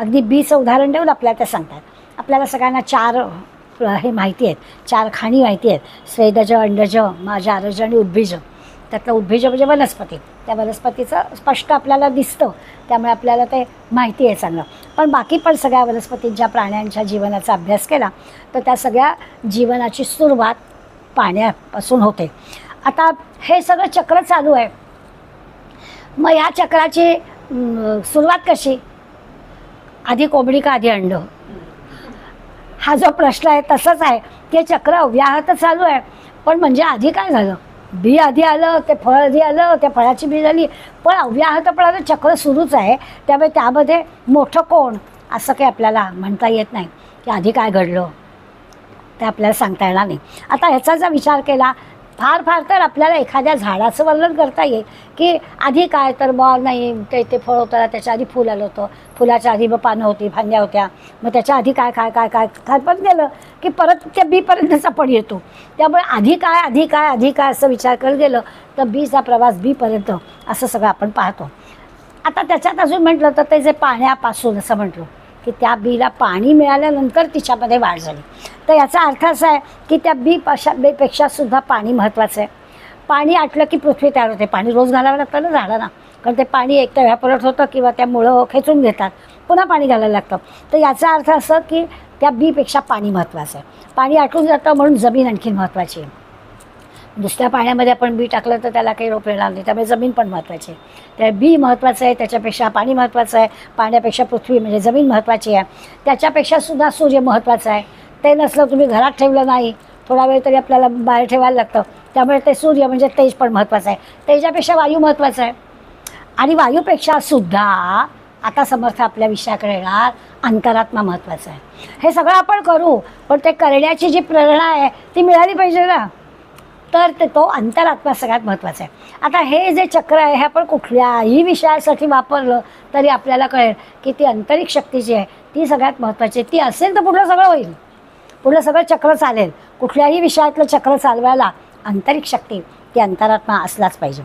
Speaker 1: अगदी बीचं उदाहरण देऊन आपल्याला ते सांगतात. आपल्याला सगळ्यांना 4 हे माहिती आहेत, 4 खाणी माहिती आहेत, स्वेदज, अंडज, जारज आणि उद्भिज. त्यातलं उद्भिज म्हणजे वनस्पती. त्या वनस्पतीचं स्पष्ट आपल्याला दिसतं, त्यामुळे आपल्याला ते माहिती आहे चांगलं. पण बाकी पण सगळ्या वनस्पतींच्या प्राण्यांच्या जीवनाचा अभ्यास केला तर त्या सगळ्या जीवनाची सुरुवात पाण्यापासून होते. आता हे सगळं चक्र चालू आहे. मग या चक्राची सुरुवात कशी? आधी कोंबडी का आधी अंड? हा जो प्रश्न आहे तसंच आहे. ते चक्र अव्याहत चालू आहे. पण म्हणजे आधी काय झालं? बी आधी आलं, ते फळ आधी आलं, त्या फळाची बी झाली, पण अव्याहतपणाचं चक्र सुरूच आहे. त्यामुळे त्यामध्ये मोठं कोण असं काही आपल्याला म्हणता येत नाही की आधी काय घडलं ते आपल्याला सांगता येणार नाही. आता ह्याचा जर विचार केला फार फार तर आपल्याला एखाद्या झाडाचं वर्णन करता येईल की आधी काय, तर बॉल नाही ते फळ होतं, त्याच्या आधी फूल आलं होतं, फुलाच्या आधी मग पानं होती, फांद्या होत्या, मग त्याच्या आधी काय काय काय काय काय पण गेलं की परत त्या बीपर्यंतच आपण येतो. त्यामुळे आधी काय आधी काय आधी काय असं विचार करत गेलं तर बीचा प्रवास बीपर्यंत असं सगळं आपण पाहतो. आता त्याच्यात अजून म्हटलं तर ते जे पाण्यापासून असं म्हटलं की त्या बीला पाणी मिळाल्यानंतर तिच्यामध्ये वाढ झाली. तर याचा अर्थ असा आहे की त्या बीपेक्षा सुद्धा पाणी महत्त्वाचं आहे. पाणी आटलं की पृथ्वी तयार होते. पाणी रोज घालावं लागतं ना झाडांना, कारण ते पाणी एक तर व्हॅपोरेट होतं किंवा त्या मुळं खेचून घेतात, पुन्हा पाणी घालायला लागतं. तर याचा अर्थ असं की त्या बीपेक्षा पाणी महत्त्वाचं आहे. पाणी आटून जातं म्हणून जमीन आणखीन महत्त्वाची आहे. दुसऱ्या पाण्यामध्ये आपण बी टाकलं तर त्याला काही रोप येणार नाही, त्यामुळे जमीन पण महत्त्वाची आहे. त्या बी महत्त्वाचं आहे, त्याच्यापेक्षा पाणी महत्त्वाचं आहे, पाण्यापेक्षा पृथ्वी म्हणजे जमीन महत्त्वाची आहे, त्याच्यापेक्षा सुद्धा सूर्य महत्त्वाचा आहे. ते नसलं तुम्ही घरात ठेवलं नाही, थोडा वेळ तरी आपल्याला बाहेर ठेवायला लागतं, त्यामुळे ते सूर्य म्हणजे तेज पण महत्त्वाचं आहे. तेजापेक्षा वायू महत्त्वाचा आहे. आणि वायूपेक्षा सुद्धा आता समर्थ आपल्या विषयाकडे येणार अंतरात्मा महत्त्वाचा आहे. हे सगळं आपण करू, पण ते करण्याची जी प्रेरणा आहे ती मिळाली पाहिजे ना, तर तो अंतरात्मा सगळ्यात महत्त्वाचा आहे. आता हे जे चक्र आहे हे आपण कुठल्याही विषयासाठी वापरलं तरी आपल्याला कळेल की ती आंतरिक शक्ती जी आहे ती सगळ्यात महत्त्वाची आहे. ती असेल तर पुढलं सगळं होईल, पुढलं सगळं चक्र चालेल. कुठल्याही विषयातलं चक्र चालवायला आंतरिक शक्ती ती अंतरात्मा असलाच पाहिजे.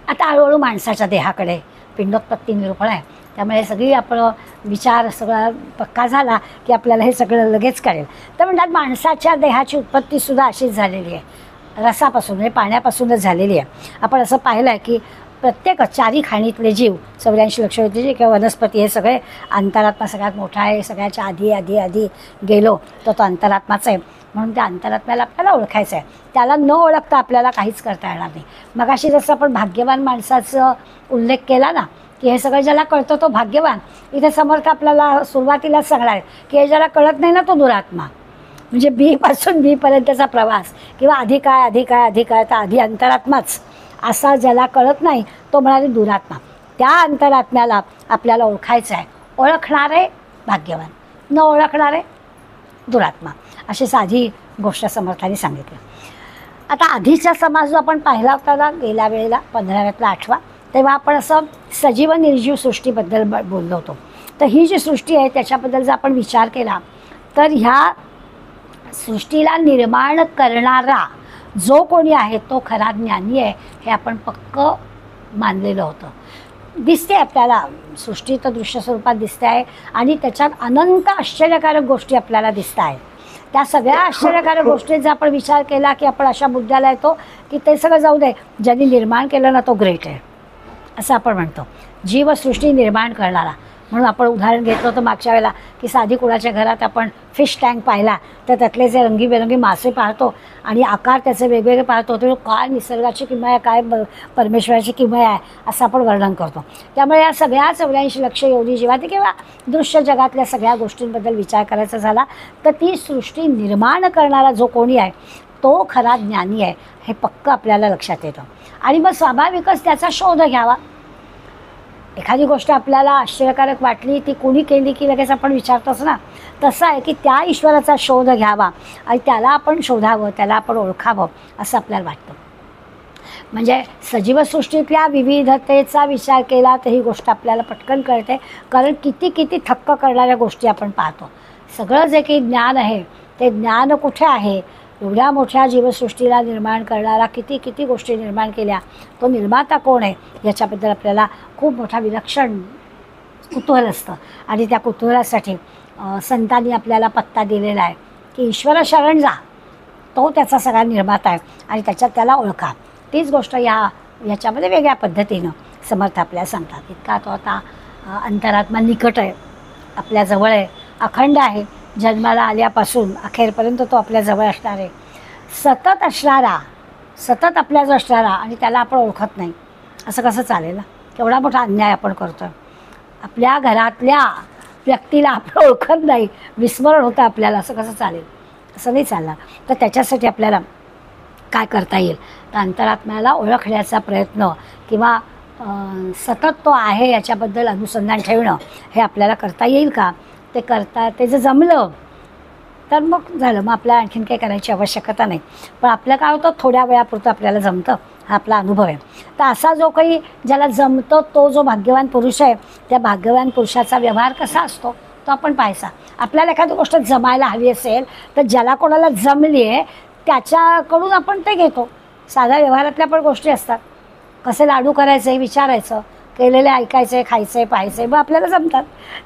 Speaker 1: आता हळूहळू माणसाच्या देहाकडे पिंडोत्पत्ती निरूपण आहे, त्यामुळे सगळी आपलं विचार सगळा पक्का झाला की आपल्याला हे सगळं लगेच कळेल. तर म्हणतात माणसाच्या देहाची उत्पत्तीसुद्धा अशीच झालेली आहे, रसापासून म्हणजे पाण्यापासूनच झालेली आहे. आपण असं पाहिलं आहे की प्रत्येक 4 खाणीतले जीव 84 लक्ष होते जे किंवा वनस्पती हे सगळे अंतरात्मा सगळ्यात मोठा आहे. सगळ्याच्या आधी आधी आधी गेलो तर तो अंतरात्माच आहे. म्हणून त्या अंतरात्म्याला आपल्याला ओळखायचं आहे. त्याला न ओळखता आपल्याला काहीच करता येणार नाही. मगाशी जसं आपण भाग्यवान माणसाचा उल्लेख केला ना की हे सगळं ज्याला कळतं तो भाग्यवान, इथे समर्थ आपल्याला सुरुवातीलाच सांगणार आहे की हे ज्याला कळत नाही ना तो दुरात्मा. म्हणजे बीपासून बीपर्यंतचा प्रवास किंवा आधी काय आधी काय आधी काय तर आधी अंतरात्माच असा ज्याला कळत नाही तो म्हणाले दुरात्मा. त्या अंतरात्म्याला आपल्याला ओळखायचं आहे. ओळखणारे भाग्यवान, न ओळखणारे दुरात्मा, अशी साधी गोष्ट समर्थांनी सांगितली. आता आधीचा समाज जो आपण पाहिला होता ना गेल्या वेळेला 15व्यातला 8वा, तेव्हा आपण असं सजीव निर्जीव सृष्टीबद्दल बोललो होतो. तर ही जी सृष्टी आहे त्याच्याबद्दल जर आपण विचार केला तर ह्या सृष्टीला निर्माण करणारा जो कोणी आहे तो खरा ज्ञानी आहे हे आपण पक्क मानलेलं होतं. दिसते आपल्याला सृष्टी तर दृश्य स्वरूपात दिसते आहे आणि त्याच्यात अनंत आश्चर्यकारक गोष्टी आपल्याला दिसत आहेत. त्या सगळ्या आश्चर्यकारक गोष्टींचा आपण विचार केला की आपण अशा मुद्द्याला येतो की ते सगळं जाऊ दे, ज्यांनी निर्माण केलं ना तो ग्रेट आहे असं आपण म्हणतो. जीवसृष्टी निर्माण करणारा म्हणून आपण उदाहरण घेतलं होतं मागच्या वेळेला की साधी कुणाच्या घरात आपण फिश टँक पाहिला तर त्यातले जे रंगीबेरंगी मासे पाहतो आणि आकार त्याचे वेगवेगळे पाहतो तो काय निसर्गाची किमया आहे, काय परमेश्वराची किमया आहे असं आपण वर्णन करतो. त्यामुळे या सगळ्या 84 लक्ष योनी जीवाती किंवा दृश्य जगातल्या सगळ्या गोष्टींबद्दल विचार करायचा झाला तर ती सृष्टी निर्माण करणारा जो कोणी आहे तो खरा ज्ञानी आहे हे पक्क आपल्याला लक्षात येतं. आणि मग स्वाभाविकच त्याचा शोध घ्यावा. एखादी गोष्ट आपल्याला आश्चर्यकारक वाटली ती कोणी केली की लगेच आपण विचारतोच ना. तसं आहे की त्या ईश्वराचा शोध घ्यावा आणि त्याला आपण शोधावं, त्याला आपण ओळखावं असं आपल्याला वाटतं. म्हणजे सजीवसृष्टीतल्या विविधतेचा विचार केला तर ही गोष्ट आपल्याला पटकन कळते. कारण किती किती थक्क करणाऱ्या गोष्टी आपण पाहतो. सगळं जे काही ज्ञान आहे ते ज्ञान कुठे आहे? एवढ्या मोठ्या जीवसृष्टीला निर्माण करणारा किती किती गोष्टी निर्माण केल्या, तो निर्माता कोण आहे याच्याबद्दल आपल्याला खूप मोठा विलक्षण कुतूहल असतं. आणि त्या कुतूहलासाठी संतांनी आपल्याला पत्ता दिलेला आहे की ईश्वर शरण जा, तो त्याचा सगळा निर्माता आहे आणि त्याच्यात त्याला ओळखा. तीच गोष्ट याच्यामध्ये वेगळ्या पद्धतीनं समर्थ आपल्याला सांगतात. इतका तो आता अंतरात्मा निकट आहे, आपल्या जवळ आहे, अखंड आहे. जन्माला आल्यापासून अखेरपर्यंत तो आपल्या जवळ असणार आहे, सतत असणारा, सतत आपल्याजवळ असणारा आणि त्याला आपण ओळखत नाही असं कसं चालेल ना? केवढा मोठा अन्याय आपण करतो. आपल्या घरातल्या व्यक्तीला आपण ओळखत नाही, विस्मरण होतं आपल्याला, असं कसं चालेल? असं नाही चालणार. तर त्याच्यासाठी आपल्याला काय करता येईल तर अंतरात्म्याला ओळखण्याचा प्रयत्न किंवा सतत तो आहे याच्याबद्दल अनुसंधान ठेवणं हे आपल्याला करता येईल का? ते जर जमलं तर मग झालं, मग आपल्याला आणखीन काही करायची आवश्यकता नाही. पण आपलं काय होतं, थोड्या वेळापुरतं आपल्याला जमतं, हा आपला अनुभव आहे. तर असा जो काही ज्याला जमतं तो जो भाग्यवान पुरुष आहे त्या भाग्यवान पुरुषाचा व्यवहार कसा असतो तो आपण पाहायचा. आपल्याला एखादी गोष्ट जमायला हवी असेल तर ज्याला कोणाला जमली आहे त्याच्याकडून आपण ते घेतो. साध्या व्यवहारातल्या पण गोष्टी असतात, कसे लाडू करायचे हे विचारायचं, केलेले ऐकायचे, खायचे, पाहायचे, मग आपल्याला जमतात.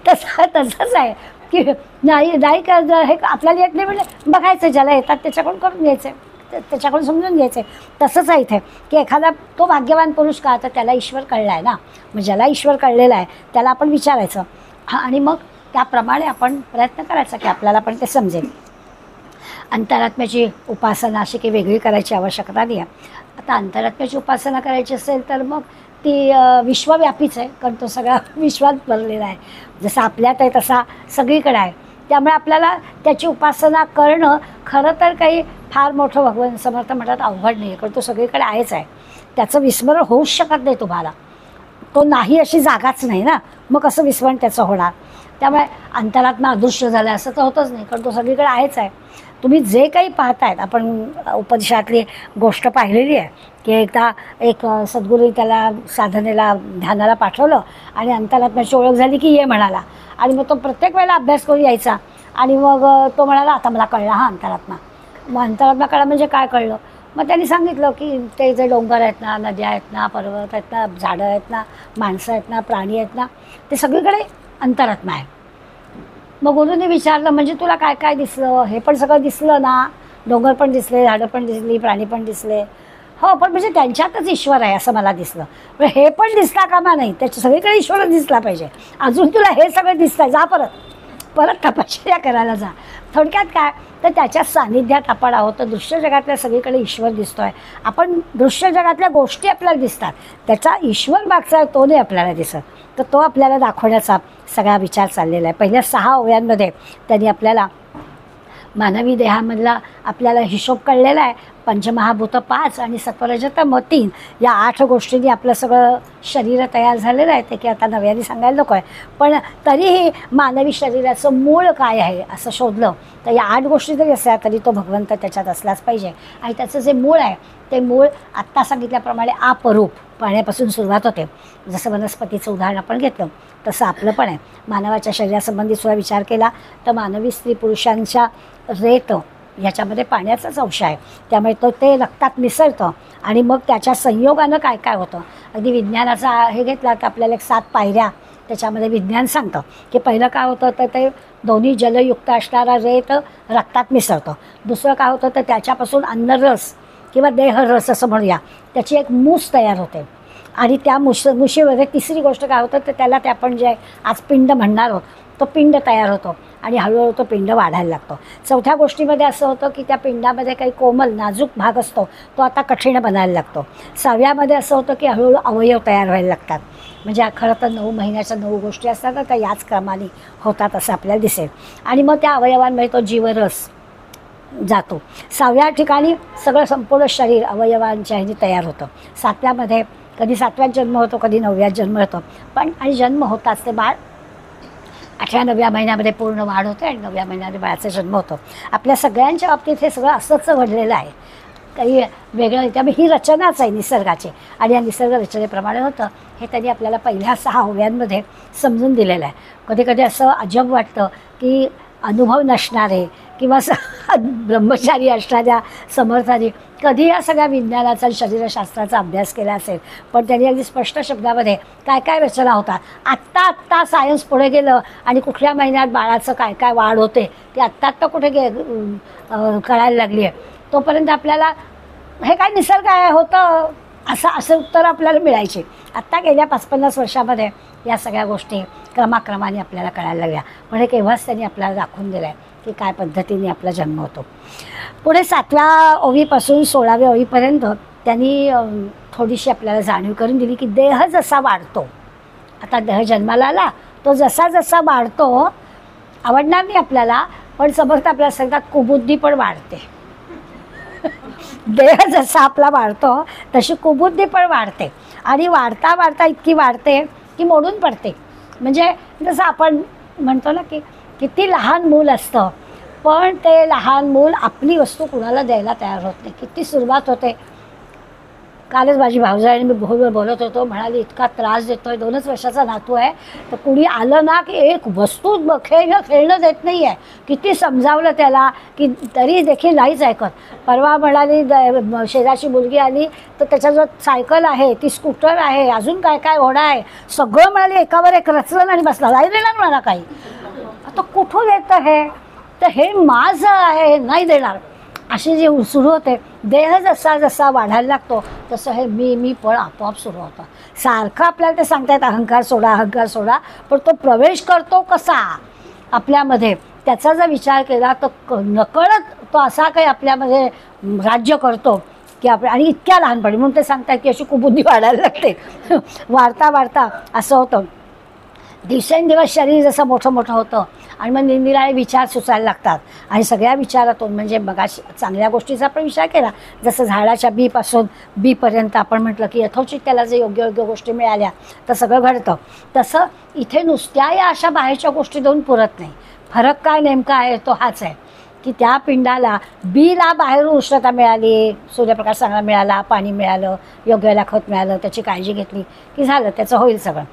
Speaker 1: तसंच आहे की नाही हे आपल्याला येत नाही म्हणजे बघायचं, ज्याला येतात त्याच्याकडून करून घ्यायचे, त्याच्याकडून समजून घ्यायचे. तसंच आहे इथे की एखादा तो भाग्यवान पुरुष का तर त्याला ईश्वर कळला आहे ना, मग ज्याला ईश्वर कळलेला आहे त्याला आपण विचारायचं आणि मग त्याप्रमाणे आपण प्रयत्न करायचा की आपल्याला पण ते समजेल. अंतरात्म्याची उपासना अशी काही वेगळी करायची आवश्यकता नाही आहे. आता अंतरात्म्याची उपासना करायची असेल तर मग ती विश्वव्यापीच आहे, कारण तो सगळा विश्वात भरलेला आहे. जसा आपल्यात आहे तसा सगळीकडे आहे. त्यामुळे आपल्याला त्याची उपासना करणं खरं तर काही फार मोठं भगवान समर्थ म्हणतात अवघड नाही आहे, कारण तो सगळीकडे आहेच आहे. त्याचं विस्मरण होऊच शकत नाही तुम्हाला. तो नाही अशी जागाच नाही ना, मग कसं विस्मरण त्याचं होणार? त्यामुळे अंतरात्मा अदृश्य झालं असं तर होतच नाही, कारण तो सगळीकडे आहेच आहे. तुम्ही जे काही पाहतायत, आपण उपदेशातली गोष्ट पाहिलेली आहे की एकदा एक सद्गुरू त्याला साधनेला ध्यानाला पाठवलं आणि अंतरात्म्याची ओळख झाली की ये म्हणाला आणि मग तो प्रत्येक वेळेला अभ्यास करून यायचा आणि मग तो म्हणाला आता मला कळला हा अंतरात्मा. मग अंतरात्मा कळला म्हणजे काय कळलं? मग त्यांनी सांगितलं की ते जे डोंगर आहेत ना, नद्या आहेत ना, पर्वत आहेत ना, झाडं आहेत ना, माणसं आहेत ना, प्राणी आहेत ना, ते सगळीकडे अंतरात्मा आहे. मग गुरुने विचारलं म्हणजे तुला काय काय दिसलं? हे पण सगळं दिसलं ना, डोंगर पण दिसले, झाडं पण दिसली, प्राणी पण दिसले. हो, पण म्हणजे त्यांच्यातच ईश्वर आहे असं मला दिसलं. पण हे पण दिसला कामा नाही, त्याच्या सगळीकडे ईश्वर दिसला पाहिजे. अजून तुला हे सगळं दिसतंय, जा परत तपश्चर्या करायला जा. थोडक्यात काय तर त्याच्या सानिध्यात आपण आहोत. तर दृश्य जगातल्या सगळीकडे ईश्वर दिसतोय. आपण दृश्य जगातल्या गोष्टी आपल्याला दिसतात, त्याचा ईश्वर मागचा आहे तो नाही आपल्याला दिसत. तर तो आपल्याला दाखवण्याचा सगळा विचार चाललेला आहे. पहिल्या 6 ओव्यांमध्ये त्यांनी आपल्याला मानवी देहामधला आपल्याला हिशोब कळलेला आहे. पंचमहाभूत 5 आणि सत्वरजतम 3 या 8 गोष्टींनी आपलं सगळं शरीर तयार झालेलं आहे. ते की आता नव्याने सांगायला नको आहे, पण तरीही मानवी शरीराचं मूळ काय आहे असं शोधलं तर या 8 गोष्टी जरी असल्या तरी तो भगवंत त्याच्यात असलाच पाहिजे. आणि त्याचं जे मूळ आहे ते मूळ आत्ता सांगितल्याप्रमाणे आपरूप, पाण्यापासून सुरुवात होते. जसं वनस्पतीचं उदाहरण आपण घेतलं तसं आपलं पण आहे. मानवाच्या शरीरासंबंधी सुद्धा विचार केला तर मानवी स्त्री पुरुषांच्या रेत ह्याच्यामध्ये पाण्याचाच अंश आहे. त्यामुळे ते रक्तात मिसळतं आणि मग त्याच्या संयोगानं काय काय होतं. अगदी विज्ञानाचा हे घेतला तर आपल्याला एक 7 पायऱ्या त्याच्यामध्ये विज्ञान सांगतं की पहिलं काय होतं तर ते दोन्ही जलयुक्त असणारा रेत रक्तात मिसळतं. दुसरं काय होतं तर त्याच्यापासून अन्नरस किंवा देहरस असं म्हणूया त्याची एक मूस तयार होते आणि त्या मुशीमध्ये तिसरी गोष्ट काय होतं तर त्याला ते आपण जे आज पिंड म्हणणार आहोत तो पिंड तयार होतो आणि हळूहळू तो पिंड वाढायला लागतो. चौथ्या गोष्टीमध्ये असं होतं की त्या पिंडामध्ये काही कोमल नाजूक भाग असतो तो आता कठीण बनायला लागतो. 6व्यामध्ये असं होतं की हळूहळू अवयव तयार व्हायला लागतात. म्हणजे खरं तर 9 महिन्याच्या 9 गोष्टी असतात तर याच क्रमाने होतात असं आपल्याला दिसेल. आणि मग त्या अवयवांमध्ये तो जीवरस जातो. 6व्या ठिकाणी सगळं संपूर्ण शरीर अवयवांच्या ह्याने तयार होतं. 7व्यामध्ये कधी 7व्यात जन्म होतो कधी 9व्यात जन्म होतो. पण आणि जन्म होताच ते बाळ 8व्या 9व्या महिन्यामध्ये पूर्ण वाढ होते आणि 9व्या महिन्यामध्ये बाळाचा जन्म होतो. आपल्या सगळ्यांच्या बाबतीत हे सगळं असंच घडलेलं आहे. काही वेगळं त्यामुळे ही रचनाच आहे निसर्गाची आणि या निसर्ग रचनेप्रमाणे होतं हे त्यांनी आपल्याला पहिल्या 6 ओव्यांमध्ये समजून दिलेलं आहे. कधी कधी असं अजब वाटतं की अनुभव नसणारे किंवा ब्रह्मचारी असणाऱ्या समर्थांनी कधी या सगळ्या विज्ञानाचा आणि शरीरशास्त्राचा अभ्यास केला असेल. पण त्यांनी अगदी स्पष्ट शब्दामध्ये काय काय रचना होतात. आत्ता सायन्स पुढे गेलं आणि कुठल्या महिन्यात बाळाचं काय काय वाढ होते ती आत्ता कुठे कळायला लागली आहे. तोपर्यंत आपल्याला हे काय निसर्ग आहे होतं असं उत्तर आपल्याला मिळायचे. आत्ता गेल्या 5-50 वर्षामध्ये या सगळ्या गोष्टी क्रमाक्रमाने आपल्याला कळायला लागल्या. पण हे केव्हाच त्यांनी आपल्याला दाखवून दिलं आहे की काय पद्धतीने आपला जन्म होतो. पुढे 7व्या ओवीपासून 16व्या ओवीपर्यंत त्यांनी थोडीशी आपल्याला जाणीव करून दिली की देह जसा वाढतो, आता देह जन्माला आला तो जसा जसा वाढतो आवडणार नाही आपल्याला पण समर्थ आपल्याला सांगतात कुबुद्धी पण वाढते. देह जसा आपला वाढतो तशी कुबुद्धी पण वाढते आणि वाढता वाढता इतकी वाढते की मोडून पडते. म्हणजे जसं आपण म्हणतो ना की किती लहान मूल असतं पण ते लहान मूल आपली वस्तू कुणाला द्यायला तयार होत नाही. किती सुरुवात होते. कालच माझी भावजाई मी बोलत होतो म्हणाली इतका त्रास देतोय 2च वर्षाचा नातू आहे तर कुणी आलं ना की एक वस्तू खेळणं देत नाही आहे. किती समजावलं त्याला की तरी देखील नाहीच ऐकत. परवा म्हणाली शेजारची मुलगी आली तर त्याच्याजवळ सायकल आहे, ती स्कूटर आहे, अजून काय काय होणार आहे सगळं म्हणाली एकावर एक रचलं आणि बसला. नाही देणार मला काही. आता कुठून येतं हे तर हे माझं आहे नाही देणार अशी जी सुरू होते. देह जसा जसा वाढायला लागतो तसं हे मी पण आपोआप सुरू होतं. सारखं आपल्याला ते सांगतायत अहंकार सोडा पण तो प्रवेश करतो कसा आपल्यामध्ये त्याचा जर विचार केला तर नकळत तो असा काही आपल्यामध्ये राज्य करतो की आणि इतक्या लहानपणी म्हणून ते सांगतात की अशी कुबुद्धी वाढायला लागते. वाढता वाढता असं होतं दिवसेंदिवस शरीर जसं मोठं मोठं होतं आणि मग निरनिराळे विचार सुचायला लागतात आणि सगळ्या विचारातून म्हणजे बघा चांगल्या गोष्टीचा आपण विचार केला जसं झाडाच्या बीपासून बीपर्यंत आपण म्हटलं की यथोचित त्याला जे योग्य योग्य गोष्टी मिळाल्या तर सगळं घडतं. तसं इथे नुसत्या या अशा बाहेरच्या गोष्टी देऊन पुरत नाही. फरक काय नेमका आहे तो हाच आहे की त्या पिंडाला बीला बाहेरून उष्णता मिळाली, सूर्यप्रकाश चांगला मिळाला, पाणी मिळालं, योग्य वेळेला खत मिळालं, त्याची काळजी घेतली की झालं त्याचं होईल सगळं.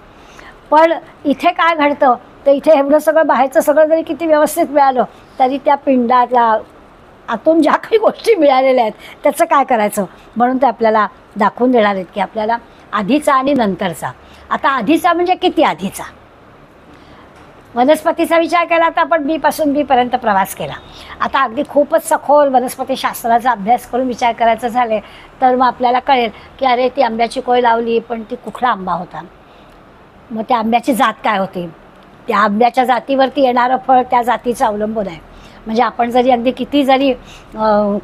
Speaker 1: पण इथे काय घडतं तर इथे एवढं सगळं बाहेरचं सगळं जरी किती व्यवस्थित मिळालं तरी त्या पिंडाला आतून ज्या काही गोष्टी मिळालेल्या आहेत त्याचं काय करायचं. म्हणून ते आपल्याला दाखवून देणार आहेत की आपल्याला आधीचा आणि नंतरचा. आता आधीचा म्हणजे किती आधीचा. वनस्पतीचा विचार केला तर आपण बीपासून बीपर्यंत प्रवास केला. आता अगदी खूपच सखोल वनस्पतीशास्त्राचा अभ्यास करून विचार करायचं झाले तर मग आपल्याला कळेल की अरे ती आंब्याची कोय लावली पण ती कुठला आंबा होता, मग त्या आंब्याची जात काय होती, त्या आंब्याच्या जातीवरती येणारं फळ त्या जातीचं अवलंबून आहे. म्हणजे आपण जरी अगदी किती जरी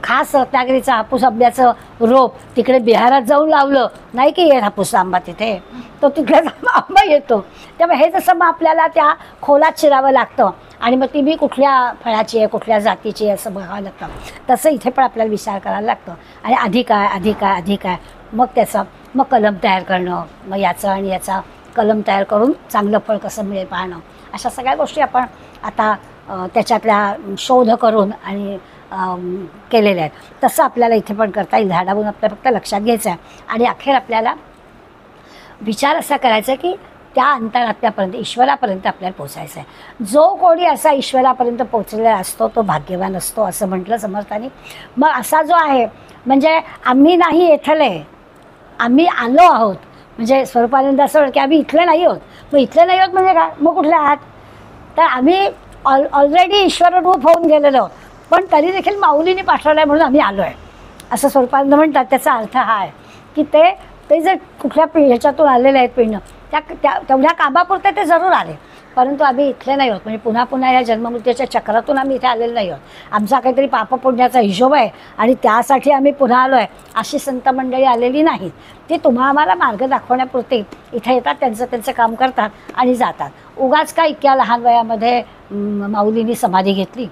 Speaker 1: खास रत्नागिरीचं हापूस आंब्याचं रोप तिकडे बिहारात जाऊन लावलं नाही की येत हापूस आंबा तिथे तो तिकडे आंबा येतो. त्यामुळे हे जसं मग आपल्याला त्या खोलात शिरावं लागतं आणि मग ती बी कुठल्या फळाची आहे कुठल्या जातीची आहे असं बघावं लागतं. तसं इथे पण आपल्याला विचार करायला लागतं आणि आधी काय मग त्याचं मग कलम तयार करणं, मग याचं आणि याचा कलम तयार करून चांगलं फळ कसं मिळेल पाहणं, अशा सगळ्या गोष्टी आपण आता त्याच्यातल्या शोध करून आणि केलेल्या आहेत. तसं आपल्याला इथे पण करता येईल. झाडावरून आपल्याला फक्त लक्षात घ्यायचं आहे आणि अखेर आपल्याला विचार असा करायचा की त्या अंतरात्म्यापर्यंत, ईश्वरापर्यंत आपल्याला पोचायचं आहे. जो कोणी असा ईश्वरापर्यंत पोचलेला असतो तो भाग्यवान असतो असं म्हटलं समर्थांनी. मग असा जो आहे म्हणजे आम्ही नाही येथले, आम्ही आलो आहोत. म्हणजे स्वरूपानंद असं की आम्ही इथले नाही आहोत. मग इथले नाही आहोत म्हणजे काय, मग कुठले आहात? तर आम्ही ऑलरेडी ईश्वररूप होऊन गेलेलो आहोत, पण तरी देखील माऊलीने पाठवलं आहे म्हणून आम्ही आलो आहे असं स्वरूपानंद म्हणतात. त्याचा अर्थ हा आहे की ते जर कुठल्या ह्याच्यातून आलेले आहेत पिंड, तेवढ्या कामापुरते ते जरूर आले, परंतु आम्ही इथले नाही आहोत. म्हणजे पुन्हा पुन्हा या जन्ममृत्यूच्या चक्रातून आम्ही इथे आलेलो नाही आहोत. आमचा काहीतरी पापपुण्याचा हिशोब आहे आणि त्यासाठी आम्ही पुन्हा आलो आहे अशी संत मंडळी आलेली नाहीत. ते आम्हाला मार्ग दाखवण्यापुरते इथे येतात, त्यांचं काम करतात आणि जातात. उगाच का इतक्या लहान वयामध्ये माऊलींनी समाधी घेतली,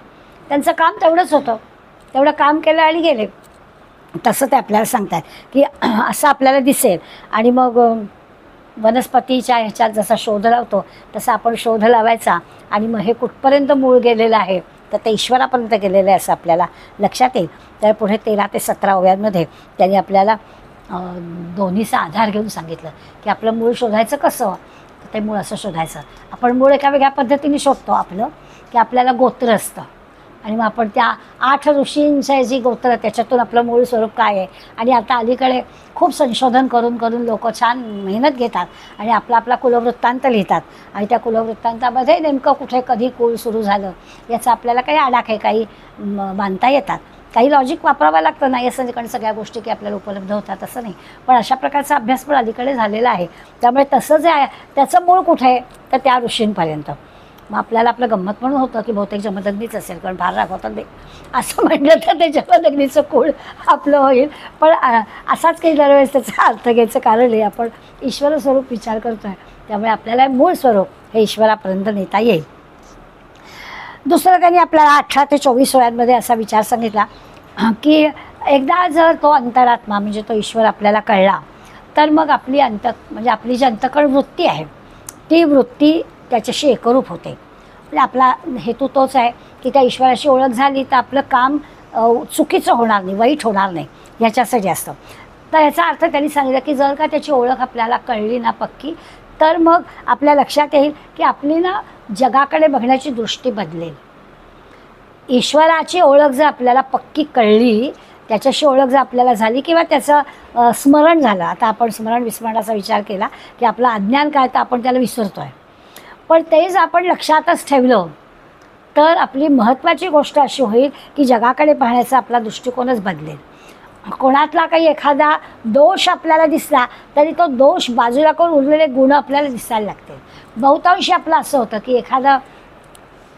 Speaker 1: त्यांचं काम तेवढंच होतं, तेवढं काम केलं आणि गेले. तसं ते आपल्याला सांगतात की असं आपल्याला दिसेल. आणि मग वनस्पतीच्या ह्याच्यात जसा शोध लावतो तसा आपण शोध लावायचा आणि मग हे कुठपर्यंत मूळ गेलेलं आहे तर ते ईश्वरापर्यंत गेलेलं आहे असं आपल्याला लक्षात येईल. तर पुढे 13 ते 17 ओव्यांमध्ये त्यांनी आपल्याला दोन्हीचा आधार घेऊन सांगितलं की आपलं मूळ शोधायचं कसं. तर ते मूळ असं शोधायचं, आपण मूळ एका वेगळ्या पद्धतीने शोधतो आपलं, की आपल्याला गोत्र असतं आणि मग आपण त्या 8 ऋषींचे जी गोत्र त्याच्यातून आपलं मूळ स्वरूप काय आहे. आणि आता अलीकडे खूप संशोधन करून करून लोक छान मेहनत घेतात आणि आपला कुलवृत्तांत लिहितात आणि त्या कुलवृत्तांतामध्ये नेमकं कुठे कधी कुळ सुरू झालं याचा आपल्याला काही आडाखे काही मानता येतात. काही लॉजिक वापरावं लागतं, नाही असं कारण सगळ्या गोष्टी की आपल्याला उपलब्ध होतात असं नाही, पण अशा प्रकारचा अभ्यास पण अलीकडे झालेला आहे. त्यामुळे तसं जे आहे त्याचं मूळ कुठे आहे तर त्या ऋषींपर्यंत. मग आपल्याला आपलं गंमत म्हणून होतं की बहुतेक जमदग्नीच असेल, कारण फार रागवतात ते असं म्हटलं तर ते जमदग्नीचं कुळ आपलं होईल. पण असाच काही दरवेळेस त्याचा अर्थ घ्यायचं कारण आहे, आपण ईश्वर स्वरूप विचार करतो आहे, त्यामुळे आपल्याला मूळ स्वरूप हे ईश्वरापर्यंत नेता येईल. दुसरं त्यांनी आपल्याला 18 ते 24 वयांमध्ये असा विचार सांगितला की एकदा जर तो अंतरात्मा म्हणजे तो ईश्वर आपल्याला कळला तर मग आपली म्हणजे आपली जी अंतःकरण वृत्ती आहे ती वृत्ती त्याच्याशी एकरूप होते. म्हणजे आपला हेतू तोच आहे की त्या ईश्वराशी ओळख झाली तर आपलं काम चुकीचं होणार नाही, वाईट होणार नाही ह्याच्यासाठी असतं. तर याचा अर्थ त्यांनी सांगितलं की जर का त्याची ओळख आपल्याला कळली ना पक्की, तर मग आपल्या लक्षात येईल की आपली ना जगाकडे बघण्याची दृष्टी बदलेल. ईश्वराची ओळख जर आपल्याला पक्की कळली, त्याच्याशी ओळख जर आपल्याला झाली किंवा त्याचं स्मरण झालं, आता आपण स्मरण विस्मरणाचा विचार केला की आपलं अज्ञान काय तर आपण त्याला विसरतो आहे, पण तेच आपण लक्षातच ठेवलं तर आपली महत्त्वाची गोष्ट अशी होईल की जगाकडे पाहण्याचा आपला दृष्टिकोनच बदलेल. कोणातला काही एखादा दोष आपल्याला दिसला तरी तो दोष बाजूला करून उरलेले गुण आपल्याला दिसायला लागते. बहुतांशी आपलं असं होतं की एखादा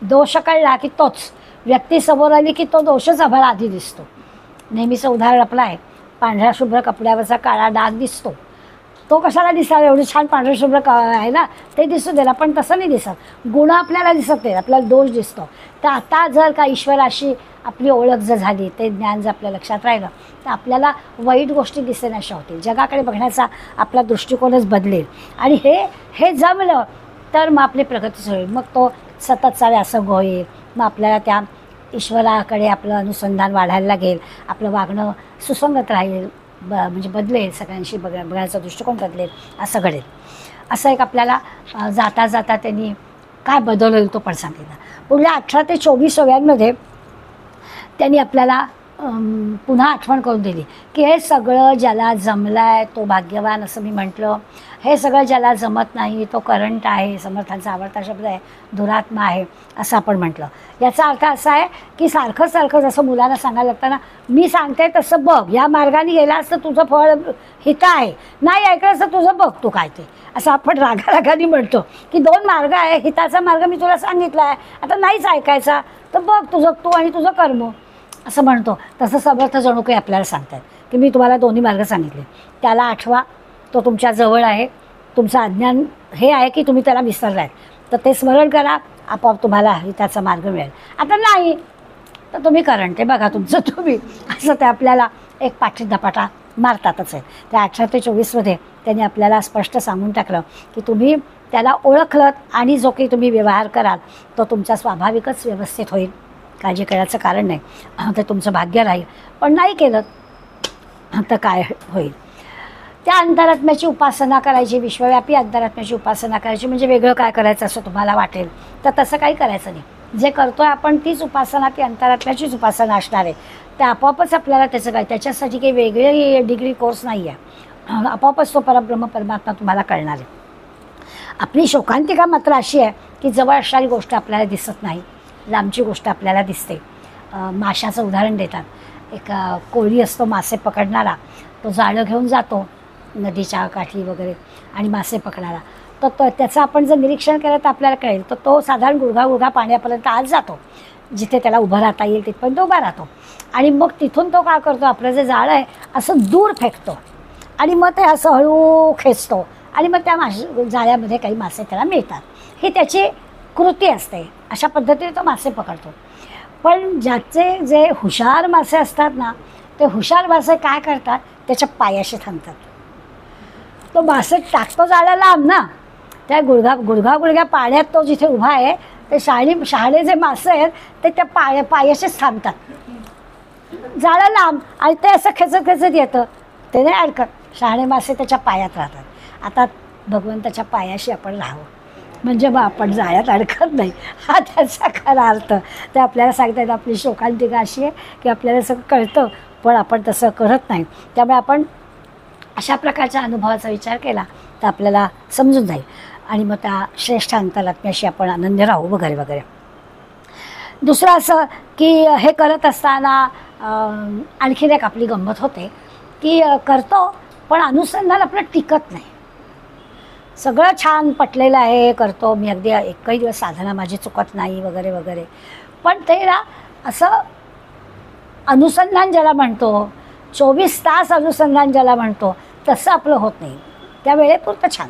Speaker 1: दोष कळला की तोच व्यक्ती समोर आली की तो दोषच आम्हाला आधी दिसतो. नेहमीचं उदाहरण आपलं आहे, पांढऱ्या शुभ्र कपड्यावरचा काळा डाग दिसतो, तो कशाला दिसायला, एवढी छान पांढऱ्या शुभ्र आहे ना ते दिसू द्यायला, पण तसं नाही दिसत, गुण आपल्याला दिसत नाही, आपल्याला दोष दिसतो. तर आता जर का ईश्वराशी आपली ओळख जर झाली, ते ज्ञान जर आपल्या लक्षात राहिलं तर आपल्याला वाईट गोष्टी दिसेनाशा होतील, जगाकडे बघण्याचा आपला दृष्टिकोनच बदलेल. आणि हे जमलं तर मग आपली प्रगतीच होईल. मग तो सततचा व्यासंग होईल, मग आपल्याला त्या ईश्वराकडे आपलं अनुसंधान वाढायला लागेल, आपलं वागणं सुसंगत राहील, म्हणजे बदलेल, सगळ्यांशी बघण्याचा दृष्टिकोन बदलेल, असं घडेल. असं एक आपल्याला जाता जाता त्यांनी काय बदल तो पण सांगितलं. पुढल्या 18 ते 24 वयांमध्ये त्यांनी आपल्याला पुन्हा आठवण करून दिली की हे सगळं ज्याला जमलं आहे तो भाग्यवान असं मी म्हटलं, हे सगळं ज्याला जमत नाही तो करंट आहे, समर्थांचा आवडता शब्द आहे, दुरात्मा आहे असं आपण म्हटलं. याचा अर्थ असा आहे की सारखं सारखं जसं मुलांना सांगायला लागतं ना, मी सांगते तसं बघ, या मार्गाने गेलास तर तुझं फळ हित आहे, नाही ऐकलंस तर तुझं बघ तू काय ते, असं आपण रागारागाने म्हणतो की 2 मार्ग आहे, हिताचा मार्ग मी तुला सांगितला आहे, आता नाहीच ऐकायचा तर बघ तुझं तू आणि तुझं कर्म असं म्हणतो. तसं समर्थ जणू काही आपल्याला सांगतात की मी तुम्हाला दोन्ही मार्ग सांगितले, त्याला आठवा, तो तुमच्या जवळ आहे, तुमचं अज्ञान हे आहे की तुम्ही त्याला विसरलाय, तर ते स्मरण करा, आपोआप तुम्हाला हिताचा मार्ग मिळेल. आता नाही तर तुम्ही करंट आहे बघा तुमचं तुम्ही, असं ते आपल्याला एक पाठीदपाटा मारतातच आहे. त्या 18 ते 24मध्ये त्यांनी आपल्याला स्पष्ट सांगून टाकलं की तुम्ही त्याला ओळखलत आणि जो काही तुम्ही व्यवहार कराल तो तुमचा स्वाभाविकच व्यवस्थित होईल, काळजी करायचं कारण नाही, तर तुमचं भाग्य राहील. पण नाही केलं तर काय होईल. त्या अंतरात्म्याची उपासना करायची, विश्वव्यापी अंतरात्म्याची उपासना करायची. म्हणजे वेगळं काय करायचं असं तुम्हाला वाटेल तर तसं काही करायचं नाही. जे करतोय आपण तीच उपासना, ती अंतरात्म्याचीच उपासना असणार आहे. ते आपोआपच आपल्याला त्याचं काय, त्याच्यासाठी काही वेगळे डिग्री कोर्स नाही आहे. आपोआपच तो परब्रह्म परमात्मा तुम्हाला कळणार आहे. आपली शोकांतिका मात्र अशी आहे की जवळ असणारी गोष्ट आपल्याला दिसत नाही, लांबची गोष्ट आपल्याला दिसते. माशाचं उदाहरण देतात. एक कोळी असतो मासे पकडणारा, तो जाळं घेऊन जातो नदीच्या काठी वगैरे आणि मासे पकडायला. तर त्याचं आपण जर निरीक्षण केलं तर आपल्याला कळेल. तर तो साधारण गुडघा पाण्यापर्यंत आज जातो, जिथे त्याला उभं राहता येईल तिथपर्यंत उभा राहतो. आणि मग तिथून तो काय करतो, आपलं जे जाळं आहे असं दूर फेकतो आणि मग ते असं हळू खेचतो आणि मग त्या जाळ्यामध्ये काही मासे त्याला मिळतात. ही त्याची कृती असते. अशा पद्धतीने तो मासे पकडतो. पण ज्याचे जे हुशार मासे असतात ना, ते हुशार मासे काय करतात, त्याच्या पायाशी थांबतात. तो मासे टाकतो जाळ्या लांब ना, त्या गुडघा पाण्यात तो जिथे उभा आहे ते शहाणे जे मासे आहेत ते त्या पायाशीच थांबतात. जाळं लांब आणि ते असं खेचत येतं, ते नाही अडकत. शहाणे मासे त्याच्या पायात राहतात. आता भगवंताच्या पायाशी आपण राहावं म्हणजे मग आपण जाळ्यात अडकत नाही, हा त्याचा खरा अर्थ. ते आपल्याला सांगता येतं. आपली शोकांतिका अशी आहे की आपल्याला सगळं कळतं पण आपण तसं करत नाही. त्यामुळे आपण अशा प्रकारच्या अनुभवाचा विचार केला तर आपल्याला समजून जाईल आणि मग त्या श्रेष्ठ अंतरात्म्याशी आपण आनंदी राहू वगैरे वगैरे. दुसरं असं की हे करत असताना आणखीन एक आपली गंमत होते की करतो पण अनुसंधान आपलं टिकत नाही. सगळं छान पटलेलं आहे, करतो मी, अगदी एकही दिवस साधना माझी चुकत नाही वगैरे वगैरे, पण ते ना असं अनुसंधान ज्याला म्हणतो, 24 तास अनुसंधान ज्याला म्हणतो तसं आपलं होत नाही. त्या वेळेपुरतं छान,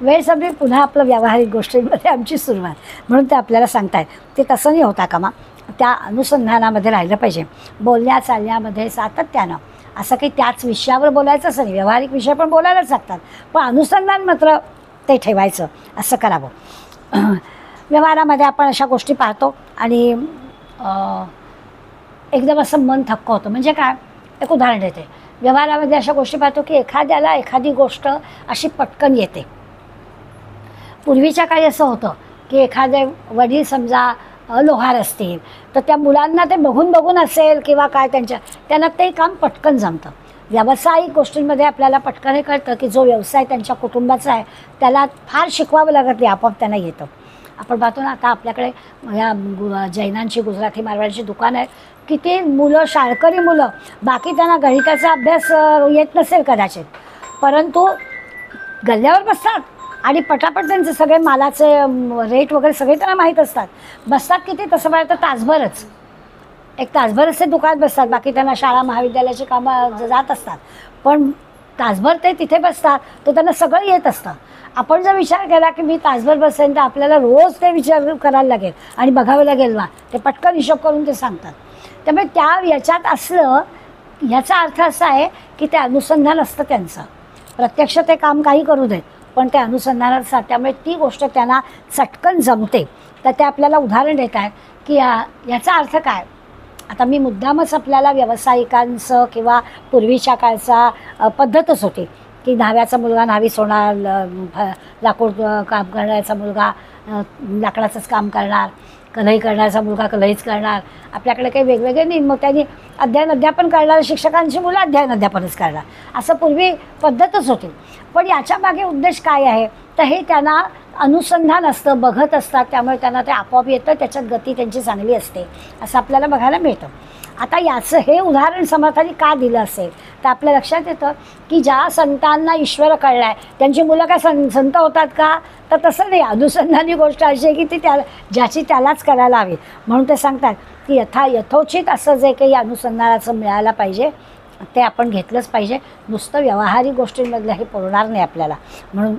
Speaker 1: वेळ सगळी पुन्हा आपलं व्यावहारिक गोष्टींमध्ये आमची सुरुवात. म्हणून ते आपल्याला सांगतायत ते तसं नाही होता कामा. त्या अनुसंधानामध्ये राहिलं पाहिजे. बोलण्या चालण्यामध्ये सातत्यानं, असं काही त्याच विषयावर बोलायचं असं नाही, व्यावहारिक विषय पण बोलायलाच लागतात, पण अनुसंधान मात्र ते ठेवायचं, असं करावं. व्यवहारामध्ये आपण अशा गोष्टी पाहतो आणि एकदम असं मन थक्क होतं. म्हणजे काय, एक उदाहरण देते. व्यवहारामध्ये अशा गोष्टी पाहतो की एखाद्याला एखादी गोष्ट अशी पटकन येते. पूर्वीच्या काळी असं होतं की एखादे वडील समजा लोहार असतील तर त्या मुलांना ते बघून असेल किंवा काय त्यांना ते काम पटकन जमतं. व्यावसायिक गोष्टींमध्ये आपल्याला पटकन हे कळतं की जो व्यवसाय त्यांच्या कुटुंबाचा आहे त्याला फार शिकवावं लागत नाही, आपोआप त्यांना येतं. आपण पाहतो ना, आता आपल्याकडे या जैनांची, गुजराती, मारवाडीची दुकानं आहेत. किती मुलं, शाळकरी मुलं, बाकी त्यांना गणिताचा अभ्यास येत नसेल कदाचित, परंतु गल्ल्यावर बसतात आणि पटापट त्यांचे सगळे मालाचे रेट वगैरे सगळे त्यांना माहीत असतात. बसतात किती, तसं पाहिलं तर तासभरच, एक तासभरच ते दुकानात बसतात. बाकी त्यांना शाळा महाविद्यालयाची कामं जात असतात, पण तासभर ते तिथे बसतात, तर त्यांना सगळं येत असतं. आपण जर विचार केला की मी तासभर बसेन तर आपल्याला रोज ते विचार करायला लागेल आणि बघावं लागेल ना, ते पटकन हिशोब करून ते सांगतात. त्यामुळे त्या याच्यात असलं, ह्याचा अर्थ असा आहे की ते अनुसंधान असतं त्यांचं. प्रत्यक्ष ते काम काही करू देत पण ते अनुसंधानात असतात, त्यामुळे ती गोष्ट त्यांना चटकन जमते. तर ते आपल्याला उदाहरण देत आहेत की याचा अर्थ काय. आता मी मुद्दामच आपल्याला व्यावसायिकांचं किंवा पूर्वीच्या काळचा पद्धतच होती की न्हाव्याचा मुलगा न्हावीच होणार, लाकूड काम करण्याचा मुलगा लाकडाचंच काम करणार, कलई करण्याचा मुलगा कलईच करणार. आपल्याकडे काही वेगवेगळे नाही. मग त्यांनी अध्यापन करणाऱ्या शिक्षकांची मुलं अध्यापनच करणार, असं पूर्वी पद्धतच होती. पण याच्या मागे उद्देश काय आहे, तर हे त्यांना अनुसंधान असतं, बघत असतात, त्यामुळे त्यांना ते आपोआप येतं, त्याच्यात गती त्यांची चांगली असते, असं आपल्याला बघायला मिळतं. आता याचं हे उदाहरण समर्थांनी का दिलं असेल तर आपल्या लक्षात येतं की ज्या संतांना ईश्वर कळला आहे त्यांची मुलं काय संत होतात का, तर तसं नाही. अनुसंधानी गोष्ट अशी आहे की ती ज्याची त्यालाच करायला हवी. म्हणून ते सांगतात की यथोचित असं जे काही अनुसंधानाचं मिळायला पाहिजे ते आपण घेतलंच पाहिजे. नुसतं व्यावहारिक गोष्टींमधलं हे पुरणार नाही आपल्याला. म्हणून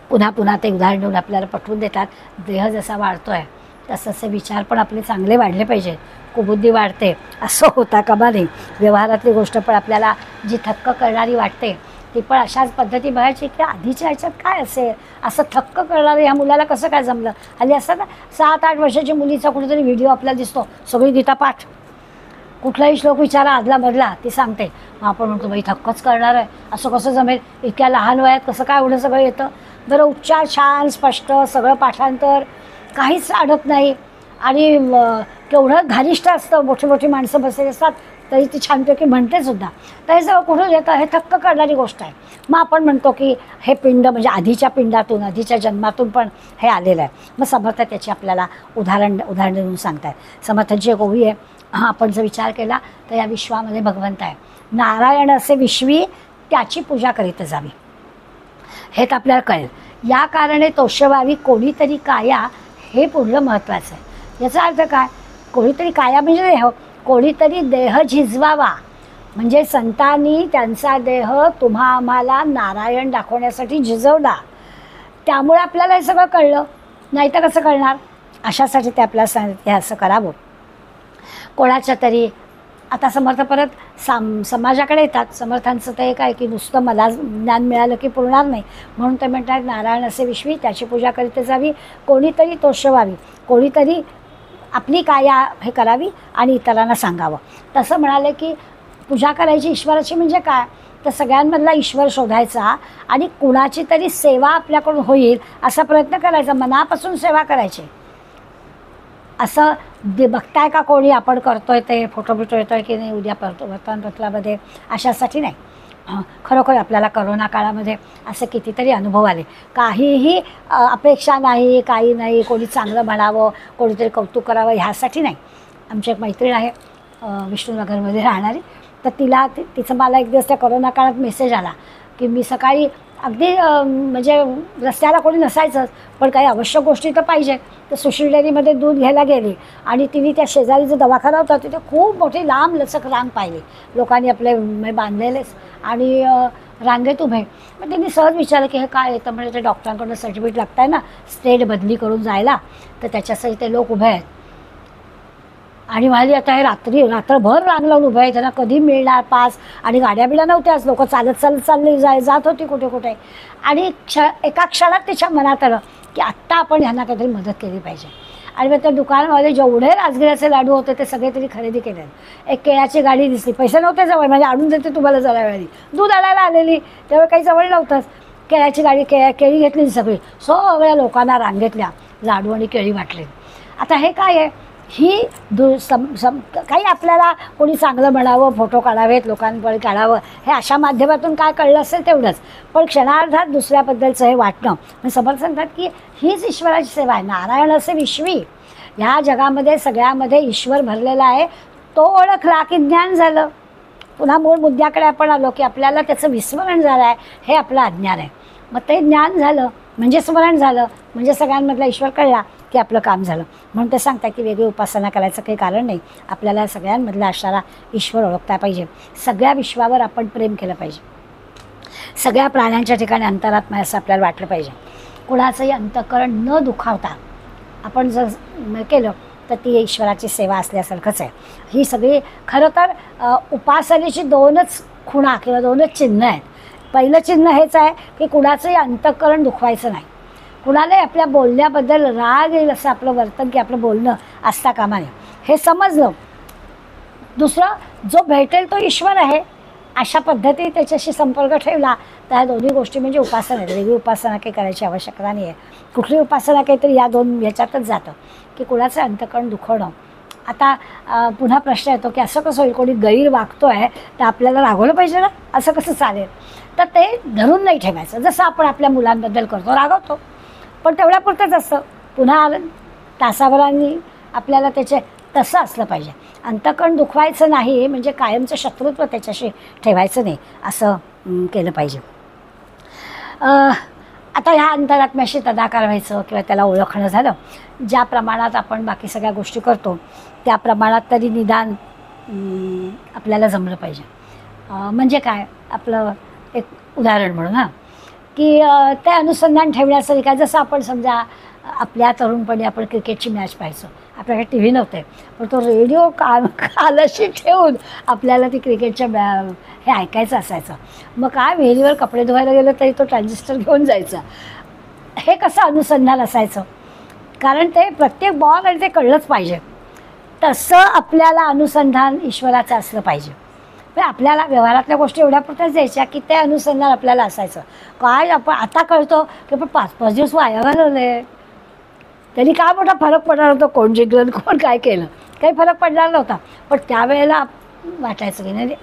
Speaker 1: पुन्हा पुन्हा ते उदाहरण देऊन आपल्याला पटवून देतात. देह जसा वाढतो आहे तसंचे विचार पण आपले चांगले वाढले पाहिजे, कुबुद्धी वाढते, असं होता कामा नाही. व्यवहारातली गोष्ट पण आपल्याला जी थक्क करणारी वाटते ती पण अशाच पद्धती बघायची की आधीच्या ह्याच्यात काय असेल, असं थक्क करणारं ह्या मुलाला कसं काय जमलं. हल्ली असतात ना 7-8 वर्षाची मुलीचा कुठेतरी व्हिडिओ आपल्याला दिसतो, सगळी गीता पाठ, कुठलाही श्लोक विचारा आदला बदला ती सांगते. मग आपण म्हणतो बाई थक्कच करणार आहे, असं कसं जमेल, इतक्या लहान वयात कसं काय एवढं सगळं येतं. बरं उच्चार छान स्पष्ट, सगळं पाठांतर, काहीच अडत नाही. आणि केवढं घनिष्ठ असतं, मोठी मोठी माणसं बसलेली असतात तरी ती छानपैकी म्हणते सुद्धा. तर हे सगळं कुठून येतं, हे थक्क करणारी गोष्ट आहे. मग आपण म्हणतो की हे पिंड म्हणजे आधीच्या पिंडातून, आधीच्या जन्मातून पण हे आलेलं आहे. मग समर्थ त्याची आपल्याला उदाहरण देऊन सांगतात. समर्थांची एक ओवी आहे, आपण जर विचार केला तर या विश्वामध्ये भगवंत आहे. नारायण असे विश्वी त्याची पूजा करीत जावी, हे तर आपल्याला कळेल. या कारणे तोषवावी कोणीतरी काया, हे पुढलं महत्त्वाचं आहे. याचा अर्थ काय, कोणीतरी काया म्हणजे देह, कोणीतरी देह झिजवावा, म्हणजे संतांनी त्यांचा देह तुम्हा आम्हाला नारायण दाखवण्यासाठी झिजवला. त्यामुळे आपल्याला हे सगळं कळलं, नाही तर कसं कळणार. अशासाठी ते आपल्याला सांगितलं असं करावं. कोणाच्या तरी आता समर्थ परत समाजाकडे येतात. समर्थांचं तर एक आहे की नुसतं मला ज्ञान मिळालं की पुरणार नाही, म्हणून ते म्हणतात नारायण असे विश्वी त्याची पूजा करीत जावी, कोणीतरी तोषवावी, कोणीतरी आपली काया हे करावी आणि इतरांना सांगावं. तसं म्हणाले की पूजा करायची ईश्वराची म्हणजे काय, तर सगळ्यांमधला ईश्वर शोधायचा आणि कुणाची तरी सेवा आपल्याकडून होईल असा प्रयत्न करायचा, मनापासून सेवा करायची. असं बघताय का कोणी आपण करतोय ते फोटो बिटो येतोय की नाही उद्या वर्तमानपत्रामध्ये, अशासाठी नाही. खरोखर आपल्याला करोना काळामध्ये असे कितीतरी अनुभव आले. काहीही अपेक्षा नाही, काही नाही, कोणी चांगलं म्हणावं, कोणीतरी कौतुक करावं ह्यासाठी नाही. आमची एक मैत्रीण आहे विष्णुनगरमध्ये राहणारी, तर तिचं मला एक दिवस त्या करोना काळात मेसेज आला की मी सकाळी अगदी म्हणजे रस्त्याला कोणी नसायचंच, पण काही आवश्यक गोष्टी तर पाहिजे, तर सुशील डेअरीमध्ये दूध घ्यायला गेली आणि तिने त्या शेजारी जो दवाखाना होता तिथे खूप मोठी लांब लचक रांग पाहिली, लोकांनी आपले बांधलेलेच आणि रांगेत उभे. मग त्यांनी सहज विचारलं की हे काय येतं, म्हणजे ते डॉक्टरांकडून सर्टिफिकेट लागत आहे ना स्टेट बदली करून जायला, तर त्याच्यासाठी ते लोक उभे आहेत. आणि म्हणाली आता हे रात्रभर रांग लावून उभे आहे, त्यांना कधी मिळणार पास, आणि गाड्या बिड्या नव्हत्याच, लोक चालली जात होती कुठे कुठे. आणि एका क्षणात तिच्या मनात आलं की आत्ता आपण ह्यांना काहीतरी मदत केली पाहिजे. आणि मग त्या दुकानामध्ये जेवढे राजगिऱ्याचे लाडू होते ते सगळे तरी खरेदी केले. एक केळ्याची गाडी दिसली, पैसे नव्हते जवळ, म्हणजे आणून देते तुम्हाला जरा वेळी, दूध आणायला आलेली, त्यावेळी काही जवळ नव्हतंच. केळ्याची गाडी केळी घेतली सगळी, सगळ्या लोकांना रांगेतल्या लाडू आणि केळी वाटली. आता हे काय आहे, ही काही आपल्याला कोणी चांगलं म्हणावं, फोटो काढावेत, लोकांकडे काढावं, हे अशा माध्यमातून काय कळलं असेल तेवढंच, पण क्षणार्धात दुसऱ्याबद्दलचं हे वाटणं म्हणजे समर्थ सांगतात की हीच ईश्वराची सेवा आहे. नारायण असे विश्वी, ह्या जगामध्ये सगळ्यामध्ये ईश्वर भरलेला आहे, तो ओळखला की ज्ञान झालं. पुन्हा मूळ मुद्द्याकडे आपण आलो की आपल्याला त्याचं विस्मरण झालं आहे, हे आपलं अज्ञान आहे. मग ते ज्ञान झालं म्हणजे स्मरण झालं, म्हणजे सगळ्यांमधला ईश्वर कळला की आपलं काम झालं. म्हणून ते सांगतात की वेगळी उपासना करायचं काही कारण नाही, आपल्याला सगळ्यांमधला असणारा ईश्वर ओळखता पाहिजे. सगळ्या विश्वावर आपण प्रेम केलं पाहिजे, सगळ्या प्राण्यांच्या ठिकाणी अंतरात्मा असं आपल्याला वाटलं पाहिजे. कुणाचंही अंतःकरण न दुखावता आपण जर केलं तर ती ईश्वराची सेवा असल्यासारखंच आहे. ही सगळी खरं तर उपासनेची दोनच खुणा किंवा दोनच चिन्ह आहेत. पहिलं चिन्ह हेच आहे की कुणाचंही अंतःकरण दुखवायचं नाही, कुणालाही आपल्या बोलण्याबद्दल राग येईल असं आपलं वर्तन की आपलं बोलणं असता कामा नये, हे समजलं. दुसरं, जो भेटेल तो ईश्वर आहे अशा पद्धतीने त्याच्याशी संपर्क ठेवला तर ह्या दोन्ही गोष्टी म्हणजे उपासना आहे. वेगळी उपासना काही करायची आवश्यकता नाही आहे. कुठली उपासना काहीतरी या दोन ह्याच्यातच जातं की कुणाचं अंतःकरण दुखवणं. आता पुन्हा प्रश्न येतो की असं कसं होईल, कोणी गैर वागतो आहे तर आपल्याला रागवलं पाहिजे ना, असं कसं चालेल. तर ते धरून नाही ठेवायचं. जसं आपण आपल्या मुलांबद्दल करतो, रागवतो, पण तेवढ्यापुरतंच असतं. पुन्हा तासाभरांनी आपल्याला त्याचे तसं असलं पाहिजे. अंतःकरण दुखवायचं नाही म्हणजे कायमचं शत्रुत्व त्याच्याशी ठेवायचं नाही, असं केलं पाहिजे. आता ह्या अंतरात्म्याशी तदाकार व्हायचं किंवा त्याला ओळखणं झालं, ज्या प्रमाणात आपण बाकी सगळ्या गोष्टी करतो त्या प्रमाणात तरी निदान आपल्याला जमलं पाहिजे. म्हणजे काय, आपलं एक उदाहरण म्हणून की ते अनुसंधान ठेवण्याचं काय, जसं आपण समजा आपल्या तरुणपणी आपण क्रिकेटची मॅच पाहायचो, आपल्याकडे टी व्ही नव्हते, पण तो रेडिओ कानाशी ठेवून आपल्याला ती क्रिकेटच्या हे ऐकायचं असायचं. मग काय विहिरीवर कपडे धुवायला गेलं तरी तो ट्रान्झिस्टर घेऊन जायचा. हे कसं अनुसंधान असायचं, कारण ते प्रत्येक बॉल आणि ते कळलंच पाहिजे. तसं आपल्याला अनुसंधान ईश्वराचं असलं पाहिजे. पण आपल्याला व्यवहारातल्या गोष्टी एवढ्यापुरत्याच द्यायच्या की ते अनुसंधान आपल्याला असायचं. काय आपण आता कळतो की आपण 5-5 दिवस वाया घालवले, त्यांनी काय मोठा फरक पडणार होता, कोण जिंकलं कोण काय केलं, काही फरक पडणार नव्हता. पण त्यावेळेला वाटायचं की नाही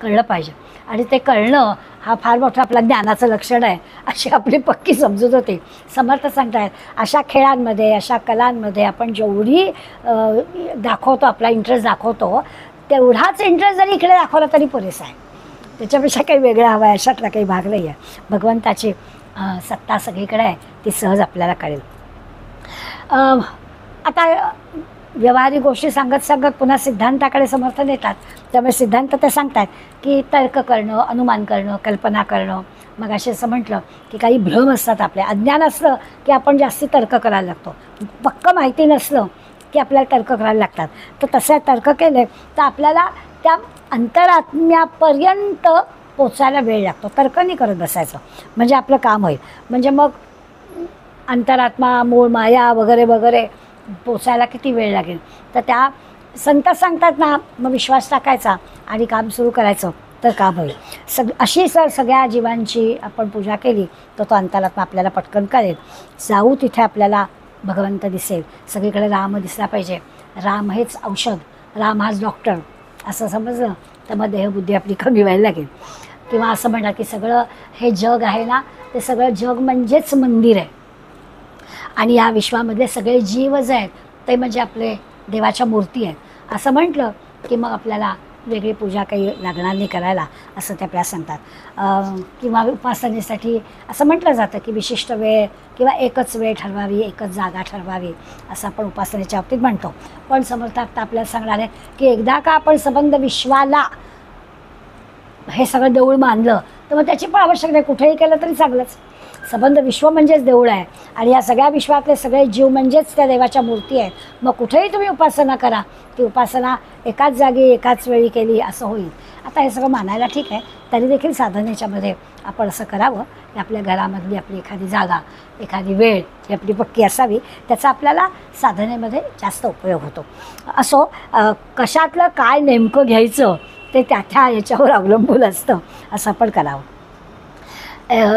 Speaker 1: कळलं पाहिजे. आणि ते कळणं हा फार मोठा आपला ज्ञानाचं लक्षण आहे अशी आपली पक्की समजूत होती. समर्थ सांगतायत अशा खेळांमध्ये, अशा कलांमध्ये आपण जेवढी दाखवतो, आपला इंटरेस्ट दाखवतो, तेवढाच इंटरेस्ट जरी इकडे दाखवला तरी पुरेसा आहे. त्याच्यापेक्षा काही वेगळं हवं आहे अशातला काही भाग नाही आहे. भगवंताची सत्ता सगळीकडे आहे, ती सहज आपल्याला कळेल. आता व्यवहारिक गोष्टी सांगत सांगत पुन्हा सिद्धांताकडे समर्थन येतात. त्यामुळे सिद्धांत ते सांगतात की तर्क करणं, अनुमान करणं, कल्पना करणं. मग असे असं म्हटलं की काही भ्रम असतात, आपले अज्ञान असलं की आपण जास्ती तर्क करायला लागतो, पक्क माहिती नसलं की आपल्याला तर्क करायला लागतात. तर तसे तर्क केले तर आपल्याला त्या अंतरात्म्यापर्यंत पोचायला वेळ लागतो. तर्क नाही करत बसायचं म्हणजे आपलं काम होईल. म्हणजे मग अंतरात्मा, मूळ माया वगैरे वगैरे पोचायला किती वेळ लागेल. तर त्या संत सांगतात ना, मग विश्वास टाकायचा आणि काम सुरू करायचं तर काम होईल. अशी सगळ्या जीवांची आपण पूजा केली तर तो अंतरात्मा आपल्याला पटकन कळेल. जाऊ तिथे आपल्याला भगवंत दिसेल. सगळीकडे राम दिसला पाहिजे. राम हेच औषध, राम हाच डॉक्टर असं समजलं तर मग देहबुद्धी आपली कमी व्हायला लागेल. किंवा असं म्हणतात की सगळं हे जग आहे ना, ते सगळं जग म्हणजेच मंदिर आहे आणि या विश्वामधले सगळे जीव जे आहेत ते म्हणजे आपले देवाच्या मूर्ती आहेत असं म्हटलं की मग आपल्याला वेगळी पूजा काही लागणार नाही करायला, असं ते आपल्याला सांगतात. किंवा उपासनेसाठी असं म्हटलं जातं की विशिष्ट वेळ किंवा एकच वेळ ठरवावी, एकच जागा ठरवावी असं आपण उपासनेच्या बाबतीत म्हणतो. पण समर्थात आपल्याला सांगणार आहे की एकदा का आपण संबंध विश्वाला हे सगळं देऊळ मानलं तर मग त्याची पण आवश्यक नाही, कुठेही केलं तरी चांगलंच. संबंध विश्व म्हणजेच देऊळ आहे आणि या सगळ्या विश्वातले सगळे जीव म्हणजेच त्या देवाच्या मूर्ती आहेत. मग कुठेही तुम्ही उपासना करा, ती उपासना एकाच जागी एकाच वेळी केली असं होईल. आता हे सगळं मानायला ठीक आहे, तरी देखील साधनेच्यामध्ये आपण असं करावं की आपल्या घरामधली आपली एखादी जागा, एखादी वेळ जी आपली पक्की असावी, त्याचा आपल्याला साधनेमध्ये जास्त उपयोग होतो. असो, कशातलं काय नेमकं घ्यायचं ते त्या याच्यावर अवलंबून असतं, असं आपण करावं.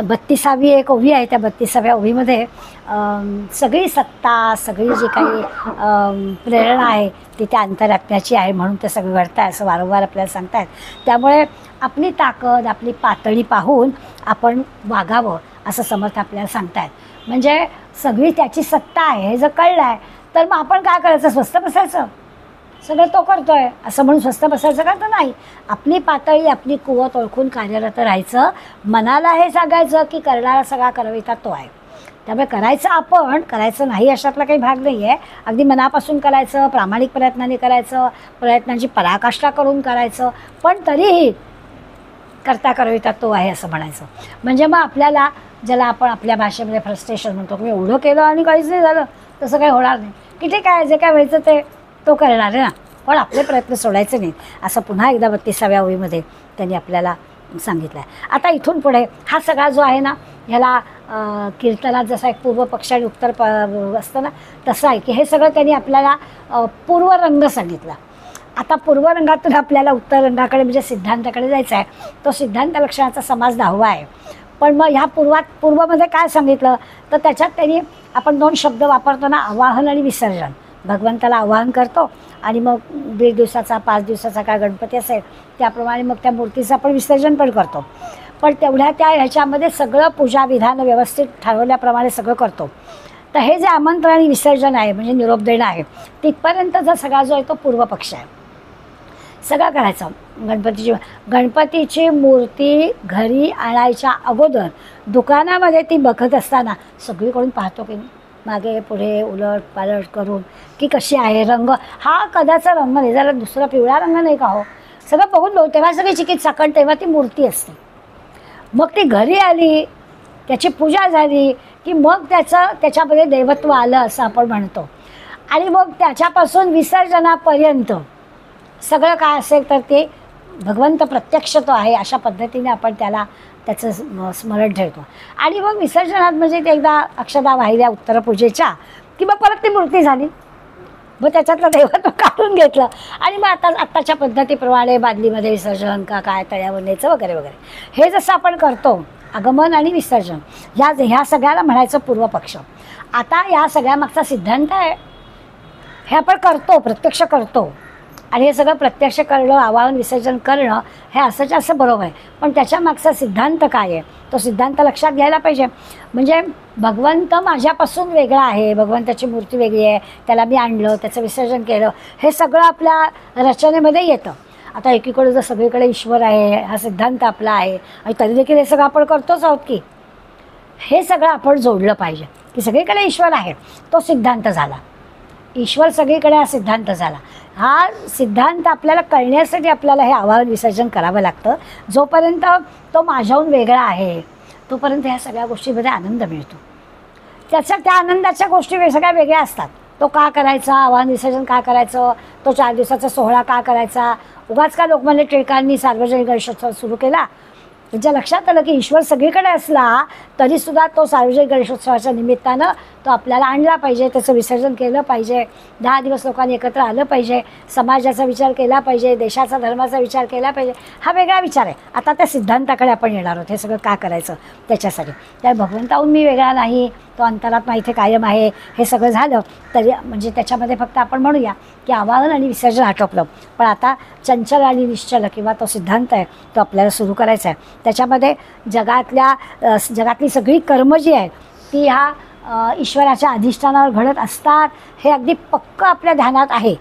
Speaker 1: 32वी एक ओवी आहे, त्या 32व्या ओवीमध्ये सगळी सत्ता, सगळी जी काही प्रेरणा आहे ती त्या अंतरात्म्याची आहे म्हणून ते सगळं घडतं आहे असं वारंवार आपल्याला सांगतायत. त्यामुळे आपली ताकद, आपली पातळी पाहून आपण वागावं असं समर्थ आपल्याला सांगतायत. म्हणजे सगळी त्याची सत्ता आहे हे जर कळलं आहे तर मग आपण काय करायचं, स्वस्थ बसायचं, सगळं तो करतोय असं म्हणून स्वस्थ बसायचं का, तर नाही. आपली पातळी, आपली कुवत ओळखून कार्यरत राहायचं. मनाला हे सांगायचं की करणारा सगळा करविता तो आहे. त्यामुळे करायचं, आपण करायचं नाही अशातला काही भाग नाही आहे. अगदी मनापासून करायचं, प्रामाणिक प्रयत्नाने करायचं, प्रयत्नांची पराकाष्ठा करून करायचं, पण तरीही करता करविता तो आहे असं म्हणायचं. म्हणजे मग आपल्याला, ज्याला आपण आपल्या भाषेमध्ये फ्रस्ट्रेशन म्हणतो, की एवढं केलं आणि काहीच नाही झालं, तसं काही होणार नाही की ठीक आहे, जे काय व्हायचं ते तो करणार आहे ना, पण आपले प्रयत्न सोडायचे नाहीत असं पुन्हा एकदा 32व्या ओळीमध्ये त्यांनी आपल्याला सांगितलं आहे. आता इथून पुढे हा सगळा जो आहे ना, ह्याला कीर्तनात जसा एक पूर्व पक्ष आणि उत्तर असतं ना, तसं आहे की हे सगळं त्यांनी आपल्याला पूर्वरंग सांगितला. आता पूर्वरंगातून आपल्याला उत्तर रंगाकडे म्हणजे सिद्धांताकडे जायचं आहे. तो सिद्धांत लक्षणाचा समास 10वा आहे. पण मग ह्या पूर्वमध्ये काय सांगितलं तर त्याच्यात त्यांनी आपण 2 शब्द वापरतो ना, आवाहन आणि विसर्जन. भगवंताला आवाहन करतो आणि मग 1.5 दिवसाचा 5 दिवसाचा काय गणपती असेल त्याप्रमाणे मग त्या मूर्तीचं आपण विसर्जन पण करतो. पण तेवढ्या त्या ह्याच्यामध्ये सगळं पूजा विधान व्यवस्थित ठरवल्याप्रमाणे सगळं करतो. तर हे जे आमंत्रण आणि विसर्जन आहे म्हणजे निरोप देणं आहे, तिथपर्यंतचा सगळा जो आहे तो पूर्वपक्ष आहे. सगळं करायचं. गणपतीची मूर्ती घरी आणायच्या अगोदर दुकानामध्ये ती बघत असताना सगळीकडून पाहतो की मागे पुढे उलट पालट करून की कशी आहे, रंग हा कदाचा रंग नाही, जरा दुसरा पिवळा रंग नाही का हो, सगळं बघून तेव्हा सगळी चिकित्साकण तेव्हा ती मूर्ती असते. मग ती घरी आली, त्याची पूजा झाली की मग त्याच्यामध्ये देवत्व आलं असं आपण म्हणतो. आणि मग त्याच्यापासून विसर्जनापर्यंत सगळं काय असेल तर ते भगवंत प्रत्यक्ष तो आहे अशा पद्धतीने आपण त्याचं स्मरण ठेवतो. आणि मग विसर्जनात म्हणजे ते एकदा अक्षदा वाहिल्या उत्तरपूजेच्या की मग परत ती मूर्ती झाली. मग त्याच्यातलं दैवत्व काढून घेतलं आणि मग आत्ताच्या पद्धतीप्रमाणे बादलीमध्ये विसर्जन का काय तळ्यावर न्यायचं वगैरे वगैरे. हे जसं आपण करतो आगमन आणि विसर्जन ह्या सगळ्याला म्हणायचं पूर्वपक्ष. आता या सगळ्यामागचा सिद्धांत आहे, हे आपण करतो, प्रत्यक्ष करतो आणि हे सगळं प्रत्यक्ष करणं, आवाहन विसर्जन करणं हे असंच असं बरोबर आहे. पण त्याच्या मागचा सिद्धांत काय आहे तो सिद्धांत लक्षात घ्यायला पाहिजे. म्हणजे भगवंत माझ्यापासून वेगळा आहे, भगवंताची मूर्ती वेगळी आहे, त्याला मी आणलं, त्याचं विसर्जन केलं, हे सगळं आपल्या रचनेमध्ये येतं. आता एकीकडे जर सगळीकडे ईश्वर आहे हा सिद्धांत आपला आहे आणि तरी देखील हे सगळं आपण करतोच आहोत की, हे सगळं आपण जोडलं पाहिजे की सगळीकडे ईश्वर आहे तो सिद्धांत झाला, ईश्वर सगळीकडे हा सिद्धांत झाला. हा सिद्धांत आपल्याला कळण्यासाठी आपल्याला हे आवाहन विसर्जन करावं लागतं. जोपर्यंत तो माझ्याहून वेगळा आहे तोपर्यंत ह्या सगळ्या गोष्टीमध्ये आनंद मिळतो. त्या आनंदाच्या गोष्टी सगळ्या वेगळ्या असतात. तो का करायचा, आवाहन विसर्जन का करायचं, तो 4 दिवसाचा सोहळा का करायचा, उगाच का लोकमान्य टिळकांनी सार्वजनिक गणेशोत्सव सुरू केला. त्यांच्या लक्षात आलं की ईश्वर सगळीकडे असला तरीसुद्धा तो सार्वजनिक गणेशोत्सवाच्या निमित्तानं तो आपल्याला आणला पाहिजे, त्याचं विसर्जन केलं पाहिजे, 10 दिवस लोकांनी एकत्र आलं पाहिजे, समाजाचा विचार केला पाहिजे, देशाचा धर्माचा विचार केला पाहिजे. हा वेगळा विचार आहे. आता त्या सिद्धांताकडे आपण येणार आहोत, हे सगळं का करायचं त्याच्यासाठी. त्या भगवंताहून मी वेगळा नाही, तो अंतरात्मा इथे कायम आहे, हे सगळं झालं तरी म्हणजे त्याच्यामध्ये फक्त आपण म्हणूया की आवाहन आणि विसर्जन आटोपलं. पण आता चंचल आणि निश्चल किंवा तो सिद्धांत आहे तो आपल्याला सुरू करायचा आहे. त्याच्यामध्ये जगातली सगळी कर्म जी आहेत ती ह्या ईश्वराच्या अधिष्ठानावर घडत असतात, हे अगदी पक्कं आपल्या ध्यानात आहे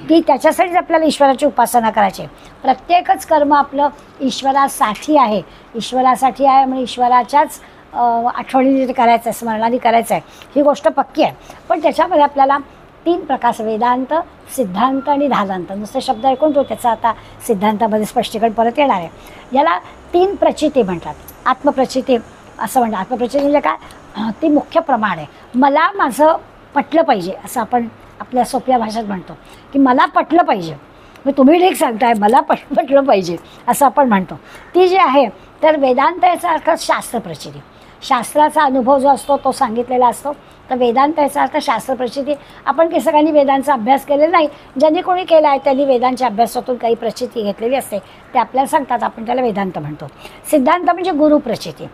Speaker 1: की त्याच्यासाठीच आपल्याला ईश्वराची उपासना करायची. प्रत्येकच कर्म आपलं ईश्वरासाठी आहे, ईश्वरासाठी आहे म्हणजे ईश्वराच्याच आठवणीने करायचं आहे, स्मरणाने करायचं आहे, ही गोष्ट पक्की आहे. पण त्याच्यामध्ये आपल्याला 3 प्रकार, वेदांत, सिद्धांत आणि धादांत, नुसते शब्द ऐकून तो त्याचा आता सिद्धांतामध्ये स्पष्टीकरण परत येणार आहे. याला 3 प्रचिती म्हणतात. आत्मप्रचिती असं म्हणतात. आत्मप्रचिती म्हणजे काय, ती मुख्य प्रमाण आहे. मला माझं पटलं पाहिजे असं आपण आपल्या सोप्या भाषेत म्हणतो की मला पटलं पाहिजे. मग तुम्ही ठीक सांगताय मला पटलं पाहिजे असं आपण म्हणतो. ती जी आहे तर वेदांत याचा अर्थ शास्त्रप्रचिती, शास्त्राचा अनुभव जो असतो तो सांगितलेला असतो. तर वेदांत याचा अर्थ शास्त्रप्रचिती. आपण काही सगळ्यांनी वेदांचा अभ्यास केलेला नाही, ज्यांनी कोणी केला आहे त्यांनी वेदांच्या अभ्यासातून काही प्रचिती घेतलेली असते, ते आपल्याला सांगतात, आपण त्याला वेदांत म्हणतो. सिद्धांत म्हणजे गुरुप्रचिती,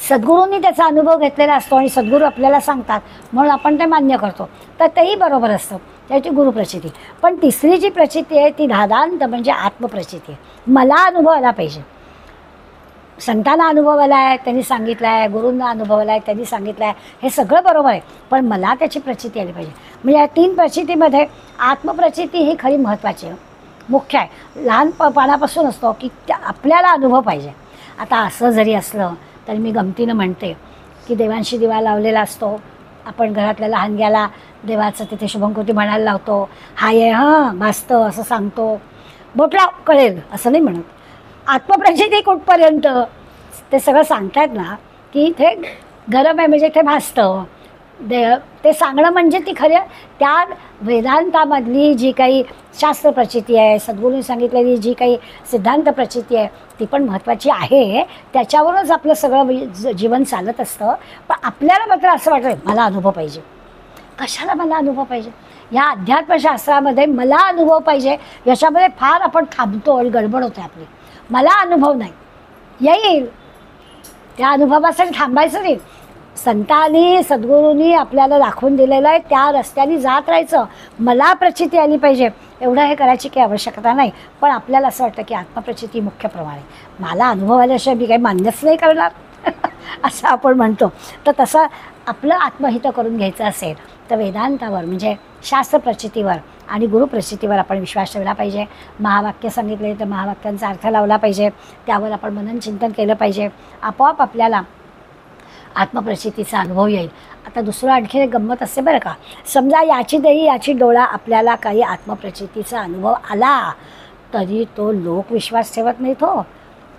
Speaker 1: सद्गुरूंनी त्याचा अनुभव घेतलेला असतो आणि सद्गुरू आपल्याला सांगतात म्हणून आपण ते मान्य करतो, तर तेही बरोबर असतं, त्याची गुरुप्रचिती. पण तिसरी जी प्रचिती आहे ती धादांत म्हणजे आत्मप्रचिती. मला अनुभव आला पाहिजे, संतांना अनुभव आला आहे त्यांनी सांगितलं आहे, गुरूंना अनुभव आला आहे त्यांनी सांगितलं आहे, हे सगळं बरोबर आहे, पण मला त्याची प्रचिती आली पाहिजे. म्हणजे या 3 प्रचितीमध्ये आत्मप्रचिती ही खरी महत्त्वाची आहे, मुख्य आहे. लहानपणापासून असतो की आपल्याला अनुभव पाहिजे. आता असं जरी असलं तरी मी गमतीनं म्हणते की देवांशी दिवा लावलेला असतो, आपण घरातल्या लहानग्याला देवाचं तिथे शुभंकृती म्हणायला लावतो, हाय आहे हां भासतं असं सांगतो, बोटला कळेल असं नाही म्हणत. आत्मप्रचिती कुठपर्यंत ते सगळं सांगतायत ना की इथे गरम आहे म्हणजे इथे भासतं, ते सांगणं म्हणजे ती खरं त्या वेदांतामधली जी काही शास्त्रप्रचिती आहे, सद्गुरूंनी सांगितलेली जी काही सिद्धांत प्रचिती आहे ती पण महत्त्वाची आहे. त्याच्यावरच आपलं सगळं जीवन चालत असतं. पण आपल्याला मात्र असं वाटतं मला अनुभव पाहिजे. कशाला मला अनुभव पाहिजे? या अध्यात्मशास्त्रामध्ये मला अनुभव पाहिजे याच्यामध्ये फार आपण थांबतो आणि गडबड होते आपली. मला अनुभव नाही, येईल त्या अनुभवासाठी थांबायचं नाही. संतांनी सद्गुरूंनी आपल्याला दाखवून दिलेलं आहे त्या रस्त्याने जात राहायचं. मला प्रचिती आली पाहिजे एवढं हे करायची काही आवश्यकता नाही. पण आपल्याला असं वाटतं की आत्मप्रचिती मुख्य प्रमाणे, मला अनुभव आल्याशिवाय मी काही मान्यच नाही करणार असं आपण म्हणतो. तर तसं आपलं आत्महित करून घ्यायचं असेल तर वेदांतावर म्हणजे शास्त्रप्रचितीवर आणि गुरुप्रचितीवर आपण विश्वास ठेवला पाहिजे. महावाक्य सांगितले तर महावाक्यांचा अर्थ लावला पाहिजे, त्यावर आपण मनन चिंतन केलं पाहिजे. आपोआप आपल्याला आत्मप्रचितीचा अनुभव येईल. आता दुसरं आणखी एक गंमत असते बरं का. समजा याची देही याची डोळा आपल्याला काही आत्मप्रचितीचा अनुभव आला तरी तो लोक विश्वास ठेवत नाहीत हो.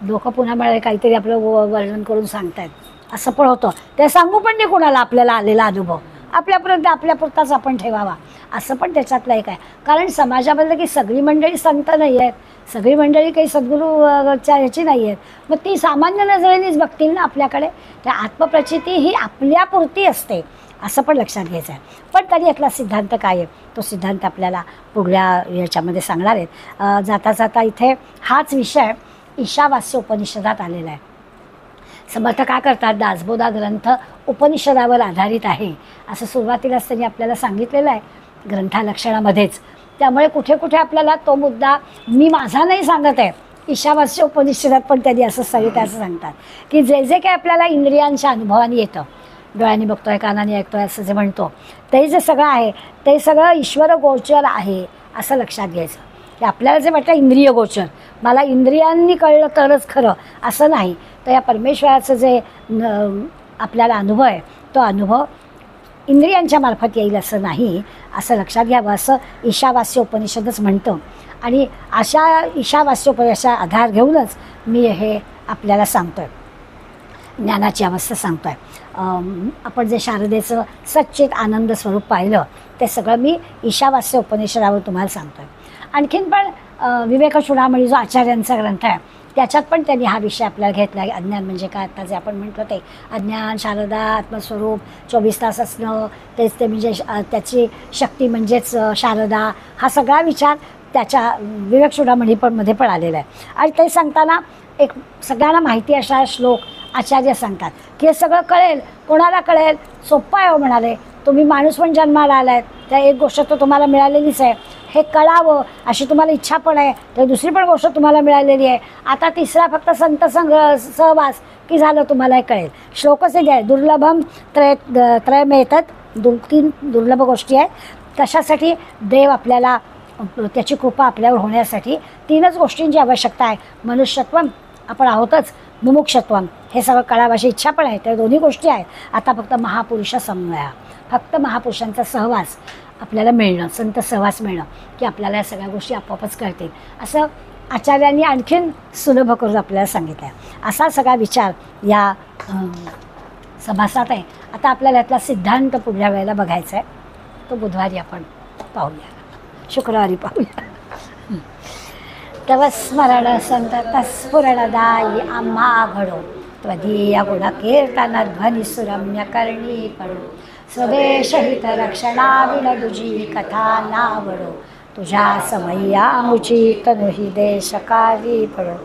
Speaker 1: लोक पुन्हा मला काहीतरी आपलं वर्णन करून सांगतायत असं पण होतं. ते सांगू पण नाही कोणाला आपल्याला आलेला अनुभव, आपल्यापुरताच आपण ठेवावा असं पण त्याच्यातलं एक आहे. कारण समाजामधलं की सगळी मंडळी संत नाही आहेत, सगळी मंडळी काही सद्गुरूच्या ह्याची नाही आहेत, मग ती सामान्य नजरेनेच बघतील ना आपल्याकडे. त्या आत्मप्रचिती ही आपल्यापुरती असते, असं पण लक्षात घ्यायचं आहे. पण तरी यातला सिद्धांत काय आहे तो सिद्धांत आपल्याला पुढल्या याच्यामध्ये सांगणार आहेत. जाता जाता इथे हाच विषय ईशावास्य उपनिषदात आलेला आहे. समर्थ काय करतात, दासबोधा ग्रंथ उपनिषदावर आधारित आहे असं सुरुवातीलाच त्यांनी आपल्याला सांगितलेलं आहे ग्रंथालक्षणामध्येच. त्यामुळे कुठे कुठे आपल्याला तो मुद्दा मी माझा नाही सांगत आहे, ईशावास्य उपनिषदात पण त्यांनी असं सांगितलं, असं सांगतात की जे जे काही आपल्याला इंद्रियांच्या अनुभवाने येतं, डोळ्यांनी बघतोय, कानाने ऐकतोय असं जे म्हणतो, ते जे सगळं आहे ते सगळं ईश्वर गोचर आहे असं लक्षात घ्यायचं. की आपल्याला जे वाटतं इंद्रिय गोचर, मला इंद्रियांनी कळलं तरच खरं असं नाही. तर या परमेश्वराचं जे आपल्याला अनुभव आहे तो अनुभव इंद्रियांच्या मार्फत येईल असं नाही, असं लक्षात घ्यावं असं ईशावास्य उपनिषदच म्हणतं. आणि अशा ईशावास्य उपनिषदाचा आधार घेऊनच मी हे आपल्याला सांगतो आहे, ज्ञानाची अवस्था सांगतो आहे. आपण जे शारदेचं सच्चित आनंद स्वरूप पाहिलं ते सगळं मी ईशावास्य उपनिषदावर तुम्हाला सांगतो आहे. आणखीन पण विवेकचूडामणी जो आचार्यांचा ग्रंथ आहे त्याच्यात पण त्यांनी हा विषय आपल्याला घेतला आहे. अज्ञान म्हणजे काय, आता जे आपण म्हटलं ते अज्ञान, शारदा, आत्मस्वरूप, 24 तास असणं, तेच ते म्हणजे त्याची शक्ती म्हणजेच शारदा, हा सगळा विचार त्याच्या विवेकचूडामणी पण मध्ये पण आलेला आहे. आणि ते सांगताना एक सगळ्यांना माहिती असणारा श्लोक आचार्य सांगतात की हे सगळं कळेल, कोणाला कळेल, सोप्पं आहे हो म्हणाले. तुम्ही माणूस पण जन्माला आलाय, त्या एक गोष्ट तर तुम्हाला मिळालेलीच आहे, हे कळावं अशी तुम्हाला इच्छा पण आहे, तर दुसरी पण गोष्ट तुम्हाला मिळालेली आहे. आता तिसरा फक्त संत सहवास की झालं, तुम्हाला हे कळेल. श्लोकच हे आहे, दुर्लभम त्रयमेतत्, 2-3 दुर्लभ गोष्टी आहेत. कशासाठी, देव आपल्याला त्याची कृपा आपल्यावर होण्यासाठी 3च गोष्टींची आवश्यकता आहे. मनुष्यत्वम, आपण आहोतच, मुमुक्षत्वम, हे सगळं कळावं अशी इच्छा पण आहे, त्या दोन्ही गोष्टी आहेत. आता फक्त महापुरुष समन्वया, फक्त महापुरुषांचा सहवास आपल्याला मिळणं, संत सहवास मिळणं की आपल्याला या सगळ्या गोष्टी आपोआपच कळतील असं आचार्यांनी आणखीन सुलभ करून आपल्याला सांगितलं आहे. असा सगळा विचार या समासात आहे. आता आपल्याला यातला सिद्धांत पुढल्या वेळेला बघायचा आहे, तो बुधवारी आपण पाहूया, शुक्रवारी पाहूया. तव स्मरण संतत स्फुरणदायी आम्हा घडो, त्वदीय गुणकीर्तन ध्वनी सुरम्य करणी पडो, स्वदेश हित रक्षणा विनदुजी कथा नावडो, तुझ्या समय्या मुची तनुही देशकारी पडो.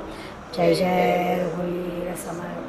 Speaker 1: जय जय रघुवीर समर्थ.